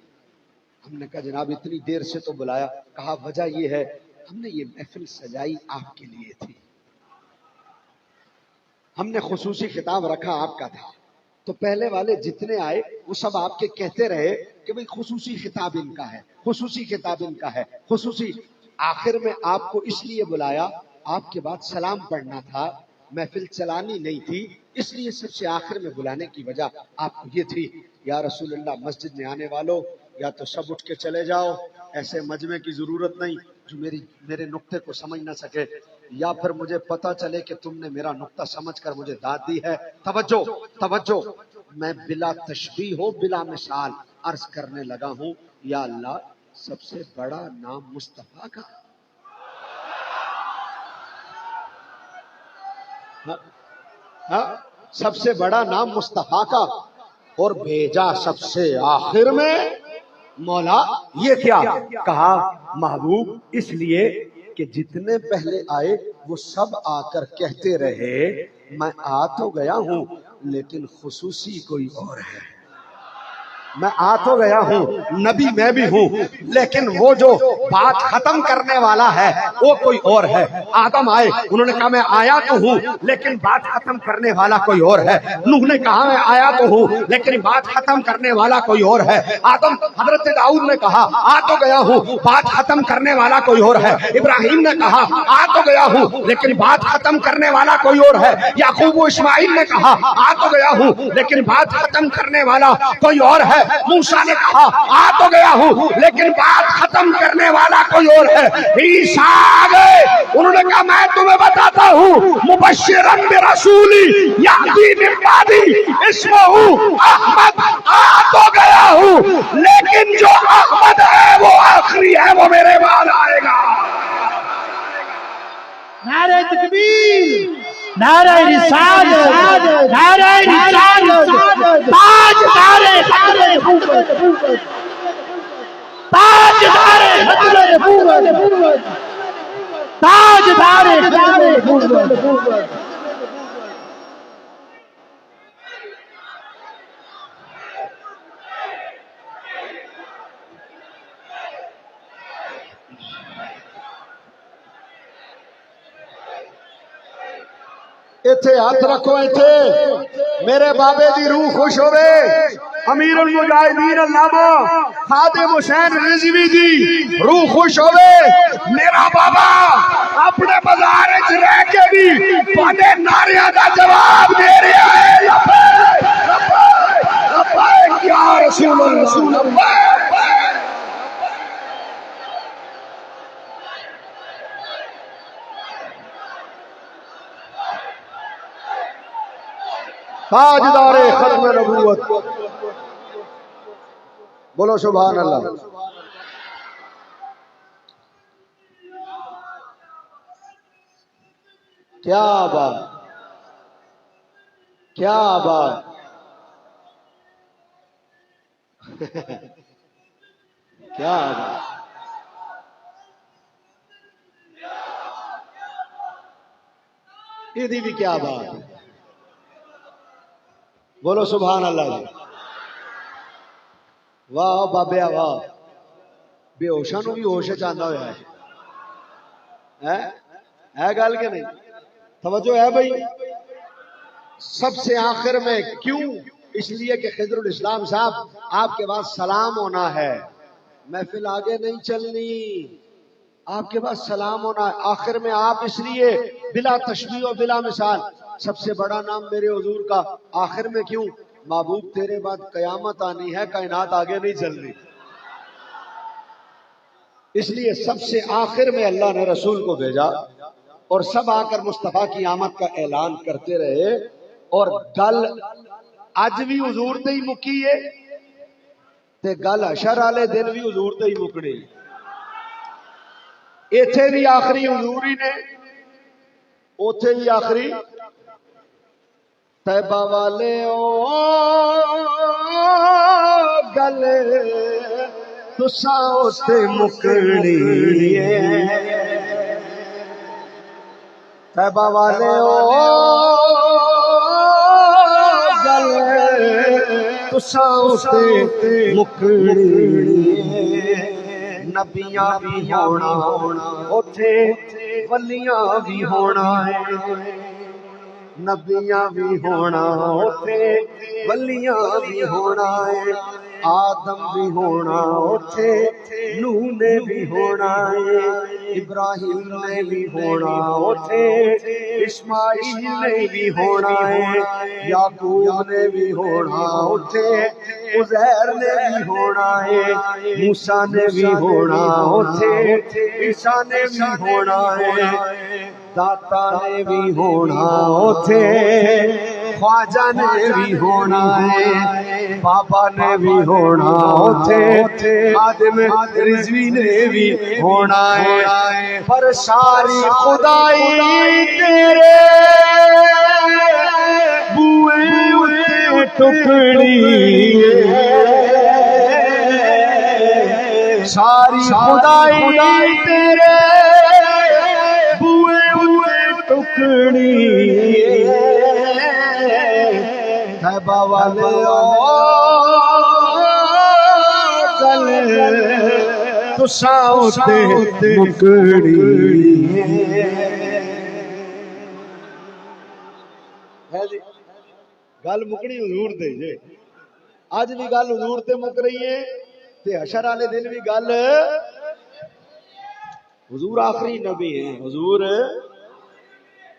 ہم نے کہا جناب اتنی دیر سے تو بلایا، کہا وجہ یہ ہے ہم نے یہ محفل سجائی آپ کے لیے تھی، ہم نے خصوصی خطاب رکھا آپ کا تھا، تو پہلے والے جتنے آئے وہ سب آپ کے کہتے رہے کہ بھئی خصوصی خطاب ان کا ہے، خصوصی خطاب ان کا ہے، خصوصی۔ آخر میں آپ کو اس لیے بلایا، آپ کے بعد سلام پڑھنا تھا، محفل چلانی نہیں تھی، اس لیے سب سے آخر میں بلانے کی وجہ آپ کو یہ تھی۔ یا رسول اللہ مسجد میں آنے والوں یا تو سب اٹھ کے چلے جاؤ، ایسے مجمع کی ضرورت نہیں جو میرے نقطے کو سمجھ نہ سکے، یا پھر مجھے پتا چلے کہ تم نے میرا نقطہ سمجھ کر مجھے داد دی ہے۔ توجہ توجہ، میں بلا تشبیہ ہو بلا مثال عرض کرنے لگا ہوں، یا اللہ سب سے بڑا نام مصطفیٰ کا، سب سے بڑا نام مصطفیٰ کا، اور بھیجا سب سے آخر میں مولا۔ یہ کیا کہا؟ محبوب اس لیے کہ جتنے پہلے آئے وہ سب آ کر کہتے رہے میں آ تو گیا ہوں لیکن خصوصی کوئی اور ہے، میں آ تو گیا ہوں، نبی میں بھی ہوں، لیکن وہ جو بات ختم کرنے والا ہے وہ کوئی اور ہے۔ آدم آئے، انہوں نے کہا میں آیا تو ہوں لیکن بات ختم کرنے والا کوئی اور ہے۔ نوح نے کہا میں آیا تو ہوں لیکن بات ختم کرنے والا کوئی اور ہے۔ حضرت داؤد نے کہا آ تو گیا ہوں، بات ختم کرنے والا کوئی اور ہے۔ ابراہیم نے کہا آ تو گیا ہوں لیکن بات ختم کرنے والا کوئی اور ہے۔ یعقوب و اسماعیل نے کہا آ تو گیا ہوں لیکن بات ختم کرنے والا کوئی اور ہے۔ موسیٰ نے کہا آ تو گیا ہوں لیکن بات ختم کرنے والا کوئی اور ہے۔ عیسیٰ آ گئے، انہوں نے کہا میں تمہیں بتاتا ہوں مبشرا برسولی یأتی من بعدی اسمہ احمد، آ تو گیا ہوں لیکن جو احمد ہے وہ آخری ہے، وہ میرے بعد آئے گا۔ نعرہ تکبیر، نعرہ رسالت، نعرہ رسالت، تاجدار ختم نبوت، تاجدار ختم نبوت، تاجدار ختم نبوت۔ ایتھے ہاتھ رکھو، ایتھے میرے بابے دی روح خوش ہوئے، امیر المجاہدین علامہ خادم حسین رضوی دی روح خوش ہوئے۔ میرا بابا اپنے بازار وچ رہ کے بھی تواڈے نعریاں دا جواب دے رہا ہے، لبیک لبیک لبیک یا رسول اللہ. تاجدار ختم نبوت. بولو سبحان اللہ. کیا بات، کیا بات. کیا بات. یہ بھی کیا بات ہے. بولو سبحان اللہ جی. واہ بابے واہ. بے ہوشاں نو بھی ہوش چاہتا ہوا ہے گل کہ نہیں؟ توجہ ہے بھائی. سب سے آخر میں کیوں؟ اس لیے کہ خضر الاسلام صاحب آپ کے پاس سلام ہونا ہے، محفل آگے نہیں چلنی، آپ کے پاس سلام ہونا ہے آخر میں. آپ اس لیے بلا تشبیہ و بلا مثال سب سے بڑا نام میرے حضور کا آخر میں کیوں؟ محبوب تیرے بعد قیامت آنی ہے، کائنات آگے نہیں چلنی، اس لیے سب سے آخر میں اللہ نے رسول کو بھیجا اور سب آ کر مصطفیٰ کی آمد کا اعلان کرتے رہے. اور گل اج بھی حضور تے ہی مکی ہے تے گل حشر والے دن بھی حضور تے ہی مکنی. ایتھے بھی آخری حضور ہی نے، اوتھے بھی آخری. طیبہ والے گل تساں اوتے مکنی ہے، طیبہ والے گل تساں اوتے مکنی ہے. نبیاں بھی ہونا اوتھے ولیاں بھی ہونا ہے، نبیاں بھی ہونا اوتھے ولیاں بھی ہونا ہے. آدم بھی ہونا اوتھے نوح نے بھی ہونا ہے، ابراہیم نے بھی ہونا اوتھے اسماعیل نے بھی ہونا ہے، یعقوب نے بھی ہونا اوتھے عزیر نے بھی ہونا ہے، موسیٰ نے بھی ہونا اوتھے عیسیٰ نے بھی ہونا ہے، داتا نے بھی ہونا اوتھے خواجہ نے بھی ہونا ہے، بابا نے بھی ہونا اوتھے خادم رضوی نے بھی ہونا ہے. پر ساری خدائی تیرے بوئے اتے ٹکڑی ہے، ساری خدائی تیرے بوئے اتے ٹکڑی ہے. طیبہ والے گل تساں اوتے مکڑی ہے. گل مکڑی حضور تے جے اج بھی گل حضور تے مک رہی ہے تے حشر والے دن بھی گل. حضور آخری نبی ہیں، حضور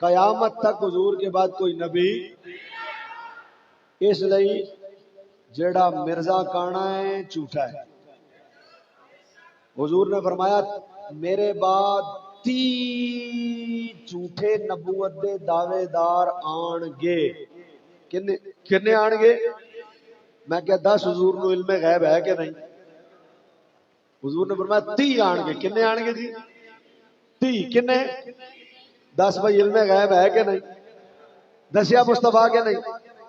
قیامت تک حضور کے بعد کوئی نبی. اس لئی جیڑا مرزا کانا ہے جھوٹا ہے. حضور نے فرمایا میرے بعد 30 جھوٹے نبوت دے دعوے دار آن گے. کنے آن گے؟ میں کہ 10 حضور نو علم غیب ہے کہ نہیں؟ حضور نے فرمایا 30 آن گے. کنے آن گے جی؟ 30. کنے؟ 10 بھائی علم غیب ہے کہ نہیں؟ دسیا مصطفیٰ کے نہیں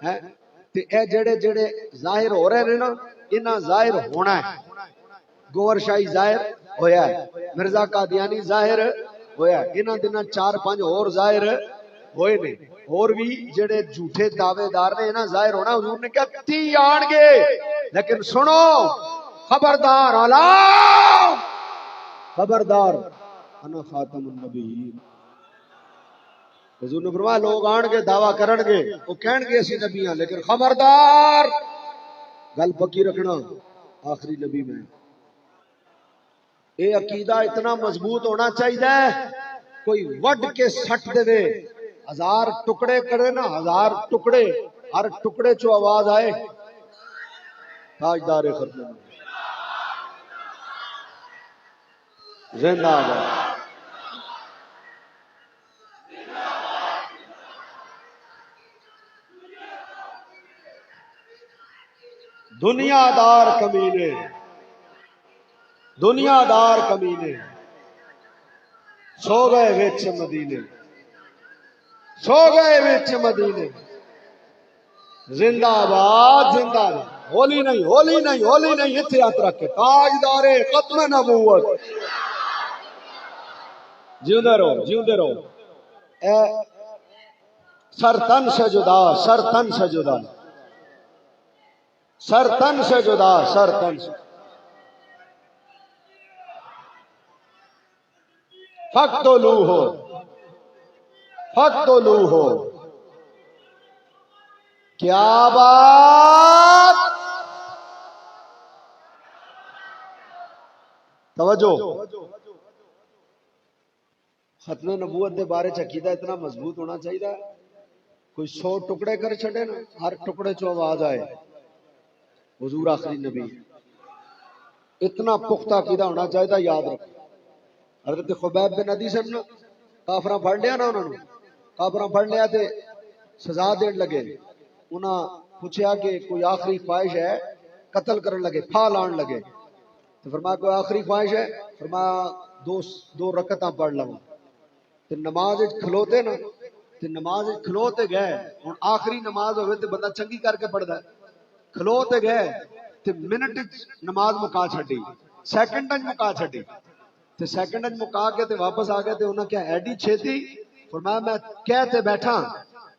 ہے. تے اے جڑے جڑے ظاہر ہو رہے ہیں نا انہاں ظاہر ہونا ہے. گوھر شاہی ظاہر ہویا ہے، مرزا قادیانی ظاہر ہویا ہے، انہاں دنوں 4-5 اور ظاہر ہوئے نے. اور بھی جڑے جھوٹے دعوے دار نے انہاں ظاہر ہونا. حضور نے کہا 30 آن گے، لیکن سنو خبردار اعلی خبردار انا خاتم النبیین. حضور نے فرمایا لوگ آن گے دعویٰ کرن گے، وہ کہن گے اسی نبی ہیں، لیکن خبردار گل پکی رکھنا آخری نبی میں. یہ عقیدہ اتنا مضبوط ہونا چاہیے کوئی وڈ کے سٹ دے 1000 ٹکڑے کرے نا، 1000 ٹکڑے، ہر ٹکڑے چو آواز آئے تاجدار ختم نبوت زندہ باد. دنیا دار کمینے، دنیا دار کمینے سو گئے وچ مدینے، سو گئے وچ مدینے. زندہ باد زندہ باد. ہولی نہیں ہولی نہیں ہولی نہیں. اتنے ہاتھ رکھ کے تاجدار ختم نبوت جیوندے رہو جیوندے رہو. اے سر تن سے جدا، سر تن سے جدا، سر تن سے جدا، سر تن سے. فقتلوہ فقتلوہ. کیا بات. توجہ. ختم نبوت دے بارے چ عقیدہ اتنا مضبوط ہونا چاہیے کوئی 100 ٹکڑے کر چھڑے نا، ہر ٹکڑے چو آواز آئے حضور آخری نبی. اتنا پختہ عقیدہ ہونا چاہیے. یاد رکھو حضرت خبیب بن عدی سے نا کافراں پڑھ لیا نا، انہوں نے کافراں پڑھ لیا تے سزا دین لگے. انہاں پوچھا کہ کوئی آخری خواہش ہے، قتل کرن لگے، پھا لان لگے. تو فرمایا کوئی آخری خواہش ہے؟ فرمایا دو رکعتاں پڑھ لوں. تے نماز کھلوتے نا، تے نماز کھلوتے گئے. ہن آخری نماز ہوئے تے بندہ چنگی کر کے پڑھدا ہے. کھلوتے گئے تے منٹ نماز مکا چھڈی، سیکنڈ مکا چھڈی. تے سیکنڈ مکا کے تے واپس آ گئے. تے انہاں کیا ایڈی چھیتی؟ فرمایا میں کہتے بیٹھا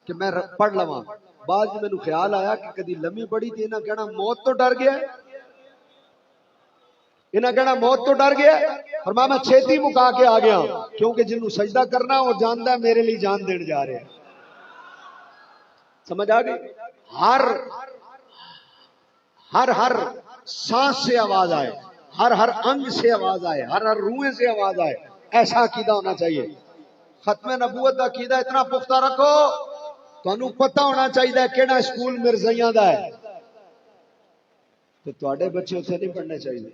کہ میں پڑھ لواں. بعد میں نے خیال آیا کہ کدی لمبی پڑھی تھی انہاں کہنا موت تو ڈر گیا، انہاں کہنا موت تو ڈر گیا. فرمایا میں چھیتی مکا کے آ گیا کیونکہ جنوں سجدہ کرنا وہ جاندا ہے میرے لیے جان دین جا رہے ہیں. سمجھ آ گئی؟ ہر ہر ہر سانس سے آواز آئے، ہر ہر انگ سے آواز آئے، ہر ہر روئے سے آواز آئے. ایسا عقیدہ ہونا چاہیے. ختم نبوت کا عقیدہ اتنا پختہ رکھو تانوں پتہ ہونا چاہیے کیڑا اسکول مرزائیاں دا ہے. تو تواڈے بچے اتنے نہیں پڑھنے چاہیے.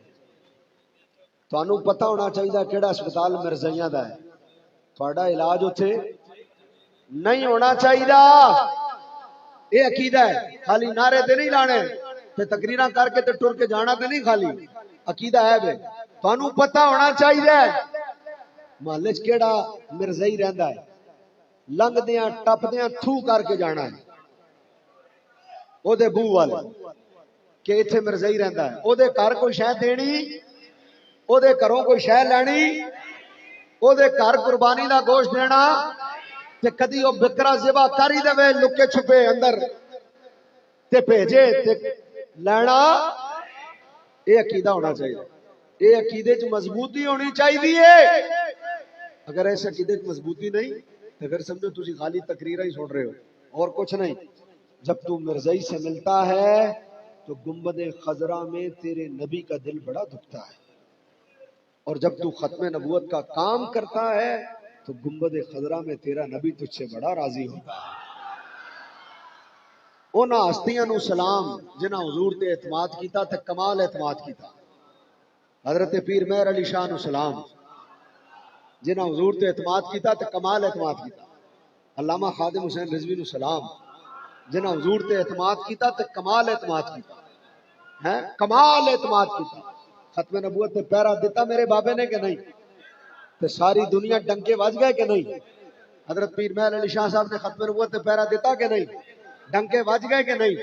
تانوں پتہ ہونا چاہیے کیڑا اسپتال مرزائیاں دا ہے. تواڈا علاج اتنے نہیں ہونا چاہیے. یہ عقیدہ ہے. خالی نعرے تے نہیں لانے تے تقریراں کر کے تے ٹر کے جانا تے نہیں. خالی عقیدہ ہے بے. تانوں پتہ ہونا چاہیے محلے چ کیڑا مرزائی رہندا ہے. لنگدیاں ٹپدیاں تھو کر کے جانا ہے او دے بو والے کہ ایتھے مرزائی رہندا ہے. او دے گھر کوئی شے دینی، او دے گھروں کوئی شے لینی، او دے گھر قربانی دا گوشت دینا تے کدی او بکرا ذبح کر ہی دے لکے چھپے اندر تے بھیجے تے لینا. یہ عقیدہ ہونا چاہیے. یہ عقیدے چ مضبوطی ہونی چاہیے. اگر اس عقیدے چ مضبوطی نہیں تو پھر سمجھو تسی خالی تقریریں ہی سن رہے ہو اور کچھ نہیں. جب تو مرزائی سے ملتا ہے تو گنبد خضرا میں تیرے نبی کا دل بڑا دکھتا ہے، اور جب تو ختم نبوت کا کام کرتا ہے تو گنبد خضرا میں تیرا نبی تجھ سے بڑا راضی ہوتا ہے. انہاں ہستیاں نو سلام جنہاں حضور تے اعتماد کیتا تے کمال اعتماد کیتا. حضرت پیر مہر علی شاہ نو سلام جنہاں حضور تے اعتماد کیتا تے کمال اعتماد کیتا. علامہ خادم حسین رضوی نو سلام جنہاں حضور تے اعتماد کیتا تے کمال اعتماد کیتا ہے. کمال اعتماد کیتا. ختم نبوت تے پہرا دیتا میرے بابے نے کہ نہیں؟ تے ساری دنیا ڈنکے وج گئے کہ نہیں؟ حضرت پیر مہر علی شاہ صاحب نے ختم نبوت تے پہرا دیتا کہ نہیں؟ ڈنکے وج گئے کہ نہیں؟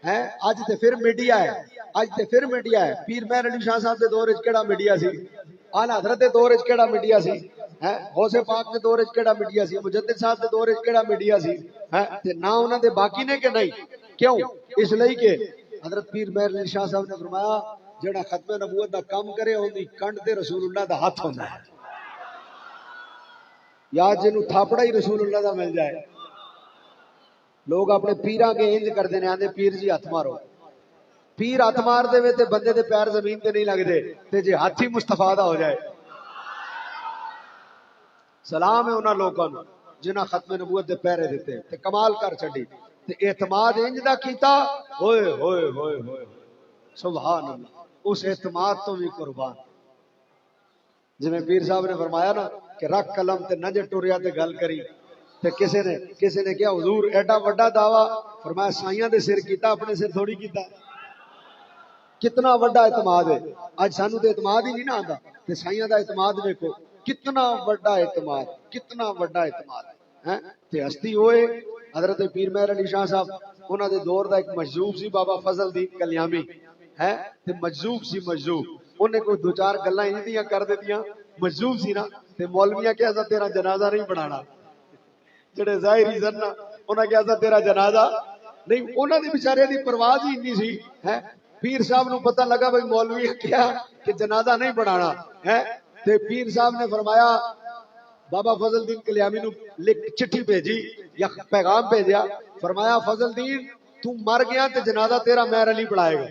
ہے اج تے پھر میڈیا ہے، اج تے پھر میڈیا ہے. پیر مہر علی شاہ صاحب دے دور وچ کیڑا میڈیا سی؟ اعلی حضرت دے دور وچ کیڑا میڈیا سی؟ ہے غوث پاک دے دور وچ کیڑا میڈیا سی؟ مجدد صاحب دے دور وچ کیڑا میڈیا سی؟ ہے تے نہ انہاں دے باقی نے کہ نہیں؟ کیوں؟ اس لیے کہ حضرت پیر مہر علی شاہ صاحب نے فرمایا جڑا ختم نبوت دا کام کرے اودی کنڈ تے رسول اللہ دا ہاتھ ہوندا ہے. یا جنوں تھاپڑا ہی رسول اللہ دا مل جائے. لوگ اپنے پیراں کے انج کردے نے آندے پیر جی ہاتھ مارو. پیر ہاتھ مار دے تے بندے دے پیر زمین تے نہیں لگدے تے جے ہاتھ ہی مصطفیٰ دا ہو جائے. سلام ہے انہاں لوکاں نوں جنہاں ختم نبوت دے پہرے دیتے تے کمال کر چھڈی تے اعتماد انج دا کیتا. ہوئے ہوئے ہوئے ہوئے سبحان اللہ، اس اعتماد تو بھی قربان. جی پیر صاحب نے فرمایا نا کہ رکھ قلم تے نہ جے ٹریا تے گل کری. تے کسی نے کیا حضور ایڈا وڈا دعویٰ؟ فرمایا سائیاں دے سر کیتا، اپنے سر تھوڑی کیتا. کتنا وڈا اعتماد ہے. اج سانو تے اعتماد ہی نہیں نہ آندا، تے سائیاں دا اعتماد دیکھو کتنا وڈا اعتماد، کتنا وڈا اعتماد ہے. تے ہستی ہوئے حضرت پیر مہر علی شاہ صاحب، انہاں دے دور دا ایک مجذوب سی بابا فضل الدین کلیامی ہے. تے مجذوب سی مجذوب، انہیں کوئی دو چار گلاں انج دیاں کر دتیاں، مجذوب سی نا. تے مولویاں کہ اساں تیرا جنازہ نہیں پڑھانا، جڑے ظاہری سن نا انہاں کہ اساں تیرا جنازہ نہیں. انہاں دی بیچارے دی پرواز ہی نہیں سی ہے. پیر صاحب نو پتہ لگا بھائی مولوی کیا کہ جنازہ نہیں پڑھانا ہے. تے پیر صاحب نے فرمایا بابا فضل الدین کلیامی نو چٹھی بھیجی یا پیغام بھیجیا، فرمایا فضل الدین تو مر گیا تے جنازہ تیرا مہر علی پڑھائے گا.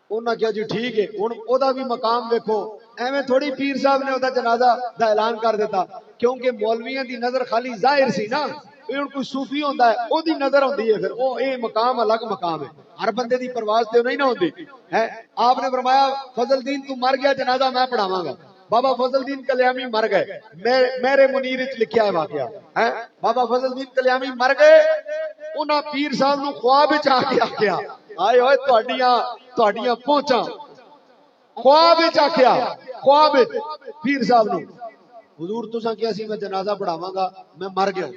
انہاں کیا جی ٹھیک ہے. ہن او دا بھی مقام دیکھو، ایویں تھوڑی پیر صاحب نے او دا جنازہ دا اعلان کر دیتا، کیونکہ مولویاں دی نظر خالی ظاہر سی نا. ہن کوئی صوفی ہوندا ہے او دی نظر ہوندی ہے، پھر او اے مقام الگ مقام ہے. ہر بندے دی پرواز تے نہیں نہ ہوندی ہے. آپ نے فرمایا فضل الدین تو مر گیا، جنازہ میں پڑھاواں گا. بابا فضل الدین کلیامی مر گئے. میرے منیر وچ لکھیا ہے واقعہ ہے. بابا فضل الدین کلیامی مر گئے. انہاں پیر صاحب نو خواب وچ آ کے آکھیا، آئے ہوئے تہاڈیاں پہنچاں. خواب وچ آکھیا، خواب وچ پیر صاحب نو، حضور تساں کیا سی میں جنازہ پڑھاواں گا، میں مر گیا،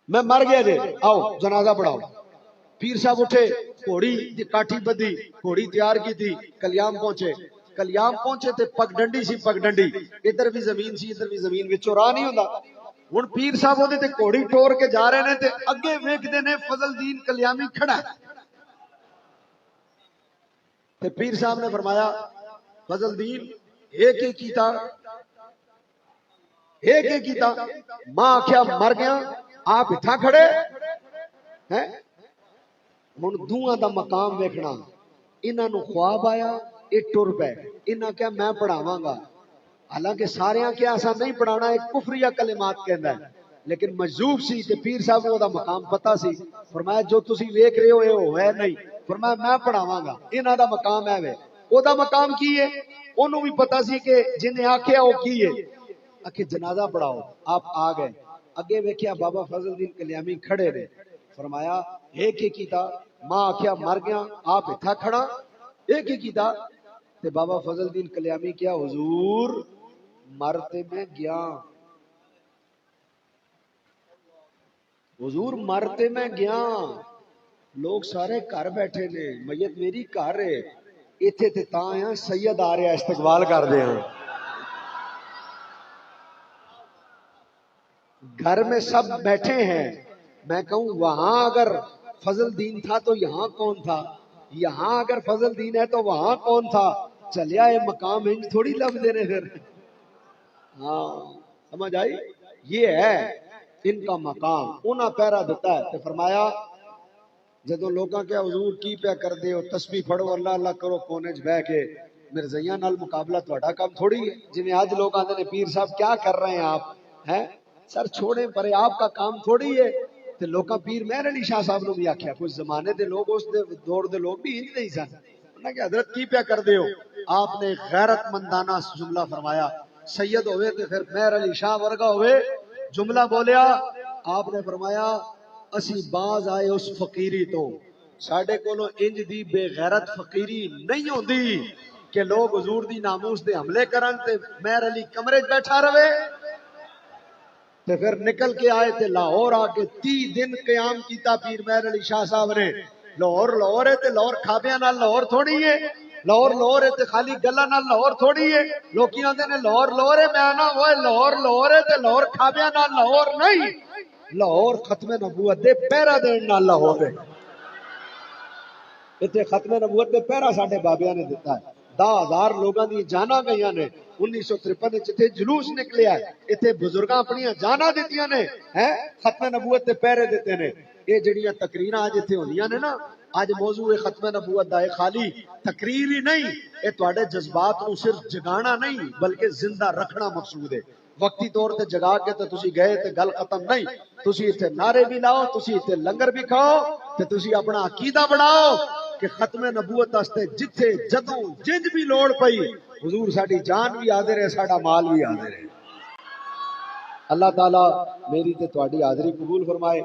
میں مر گیا جی، آؤ جنازہ پڑھاؤ. پیر صاحب اٹھے، گھوڑی دی کاٹھی بدھی، گھوڑی تیار کی تھی، کلیام پہنچے تے پگ ڈنڈی سی، پگ ڈنڈی ادھر بھی زمین سی ادھر بھی زمین، وچوں راہ نہیں ہوندا. ہن پیر صاحب اودے تے گھوڑی ٹور کے جا رہے نے تے اگے ویکھدے نے فضل الدین کلیامی کھڑا ہے. تے پیر صاحب نے فرمایا فضل الدین ایک ہی کیتا، ماں آکھیا مر گیا، آپ اتھا کھڑے ہیں. ہن دوواں دا مقام ویکھنا. انہاں نو خواب آیا، اے ٹر پے. انہاں کیا میں پڑھاواں گا، حالانکہ ساریاں کیا اساں نہیں پڑھانا، ایک کفریہ کلمات کہندا ہے. لیکن مجذوب سی تے پیر صاحب نو دا مقام پتہ سی. فرمایا جو تسی ویکھ رہے ہو اے ہوئے نہیں. فرمایا میں پڑھاواں گا، انہاں دا مقام ہے وے. او دا مقام کی ہے؟ اونوں بھی پتہ سی کہ جنہیں آکھیا او کی ہے. آکھے جنازہ پڑھاؤ. آپ آ گئے، اگے ویکھیا بابا فضل الدین کلیامی کھڑے نے. فرمایا ایک ہی کیتا، ماں آکھیا مر گیا، آپ اتھا کھڑا، ایک ہی کیتا. تے بابا فضل الدین کلیامی کیا حضور مرتے میں گیا، حضور مرتے میں گیا، لوگ سارے گھر بیٹھے نے، میت میری گھر ہے، ایتھے تے تاں آیا سید آ رہا استقبال کر دے ہیں. گھر میں سب بیٹھے ہیں، میں کہوں وہاں اگر فضل الدین تھا تو یہاں کون تھا، یہاں اگر فضل الدین ہے تو وہاں کون تھا. چلیا یہ مقام انج تھوڑی لب دے رہے پھر. ہاں سمجھ آئی، یہ ہے ان کا مقام. انہاں پیرا دیتا ہے. تے فرمایا جدو لوگاں کیا حضور کی پیا کر دے ہو، تسبیح پڑھو اللہ اللہ کرو کونے چ بہ کے، مرزائیاں نال مقابلہ تہاڈا کام تھوڑی ہے. جویں اج لوگ آندے نے پیر صاحب کیا کر رہے ہیں آپ، ہیں سر چھوڑیں پرے، آپ کا کام تھوڑی ہے. تے لوکاں پیر مہر علی شاہ صاحب نو بھی آکھیا، کچھ زمانے دے لوگ اس دے دور دے لوگ بھی انج نہیں سن. انہاں کہ حضرت کی پیا کر دے ہو. آپ نے غیرت مندانہ جملہ فرمایا، سید ہوئے تے پھر مہر علی شاہ ورگا ہوئے، جملہ بولیا. آپ نے فرمایا اسی باز آئے اس فقیری تو، ساڈے کولوں انج دی بے غیرت فقیری نہیں ہوندی کہ لوگ حضور دی ناموس دے حملے کرن تے مہر علی کمرے بیٹھا رہے. تے پھر نکل کے آئے تے لاہور آ کے 30 دن قیام کیتا پیر مہر علی شاہ صاحب نے. لاہور ہے تے لاہور کھابیاں نال لاہور تھوڑی ہے، لاہور ہے تے خالی گلاں نال لاہور تھوڑی ہے. لوکی آندے نے لاہور ہے، میں آنا وہ لاہور ہے تے لاہور کھابیاں نال لاہور نہیں، لاہور ختم نبوت دے پہرا دین نال لاہور ہے. اتنے ختم نبوت دے پہرا ساڈے بابیاں نے دیتا ہے. 10,000 لوگاں دی جاناں گئیاں نے. 1953 اتنے جلوس نکلیا ہے، اتنے بزرگاں اپنی جاناں دتیاں نے، ہیں ختم نبوت دے پہرے دیتے نے. یہ جڑیاں تقریراں اج اتنے ہوندیاں نے نا، اج موضوع ختم نبوت دا خالی تقریر ہی نہیں، یہ تواڈے جذبات کو صرف جگانا نہیں بلکہ زندہ رکھنا مقصود ہے. وقتی طور تے جگا کے تے تسی گئے تے گل ختم نہیں. تسی اتنے نعرے بھی لاؤ, تسی اتنے لنگر بھی کھاؤ, تے تسی اپنا عقیدہ بڑھاؤ کہ ختم نبوت واسطے جتھے جدوں جنج بھی لوڑ پئی حضور ساڈی جان بھی حاضر ہے, ساڈا مال بھی حاضر ہے. اللہ تعالی میری تے تہاڈی حاضری قبول فرمائے.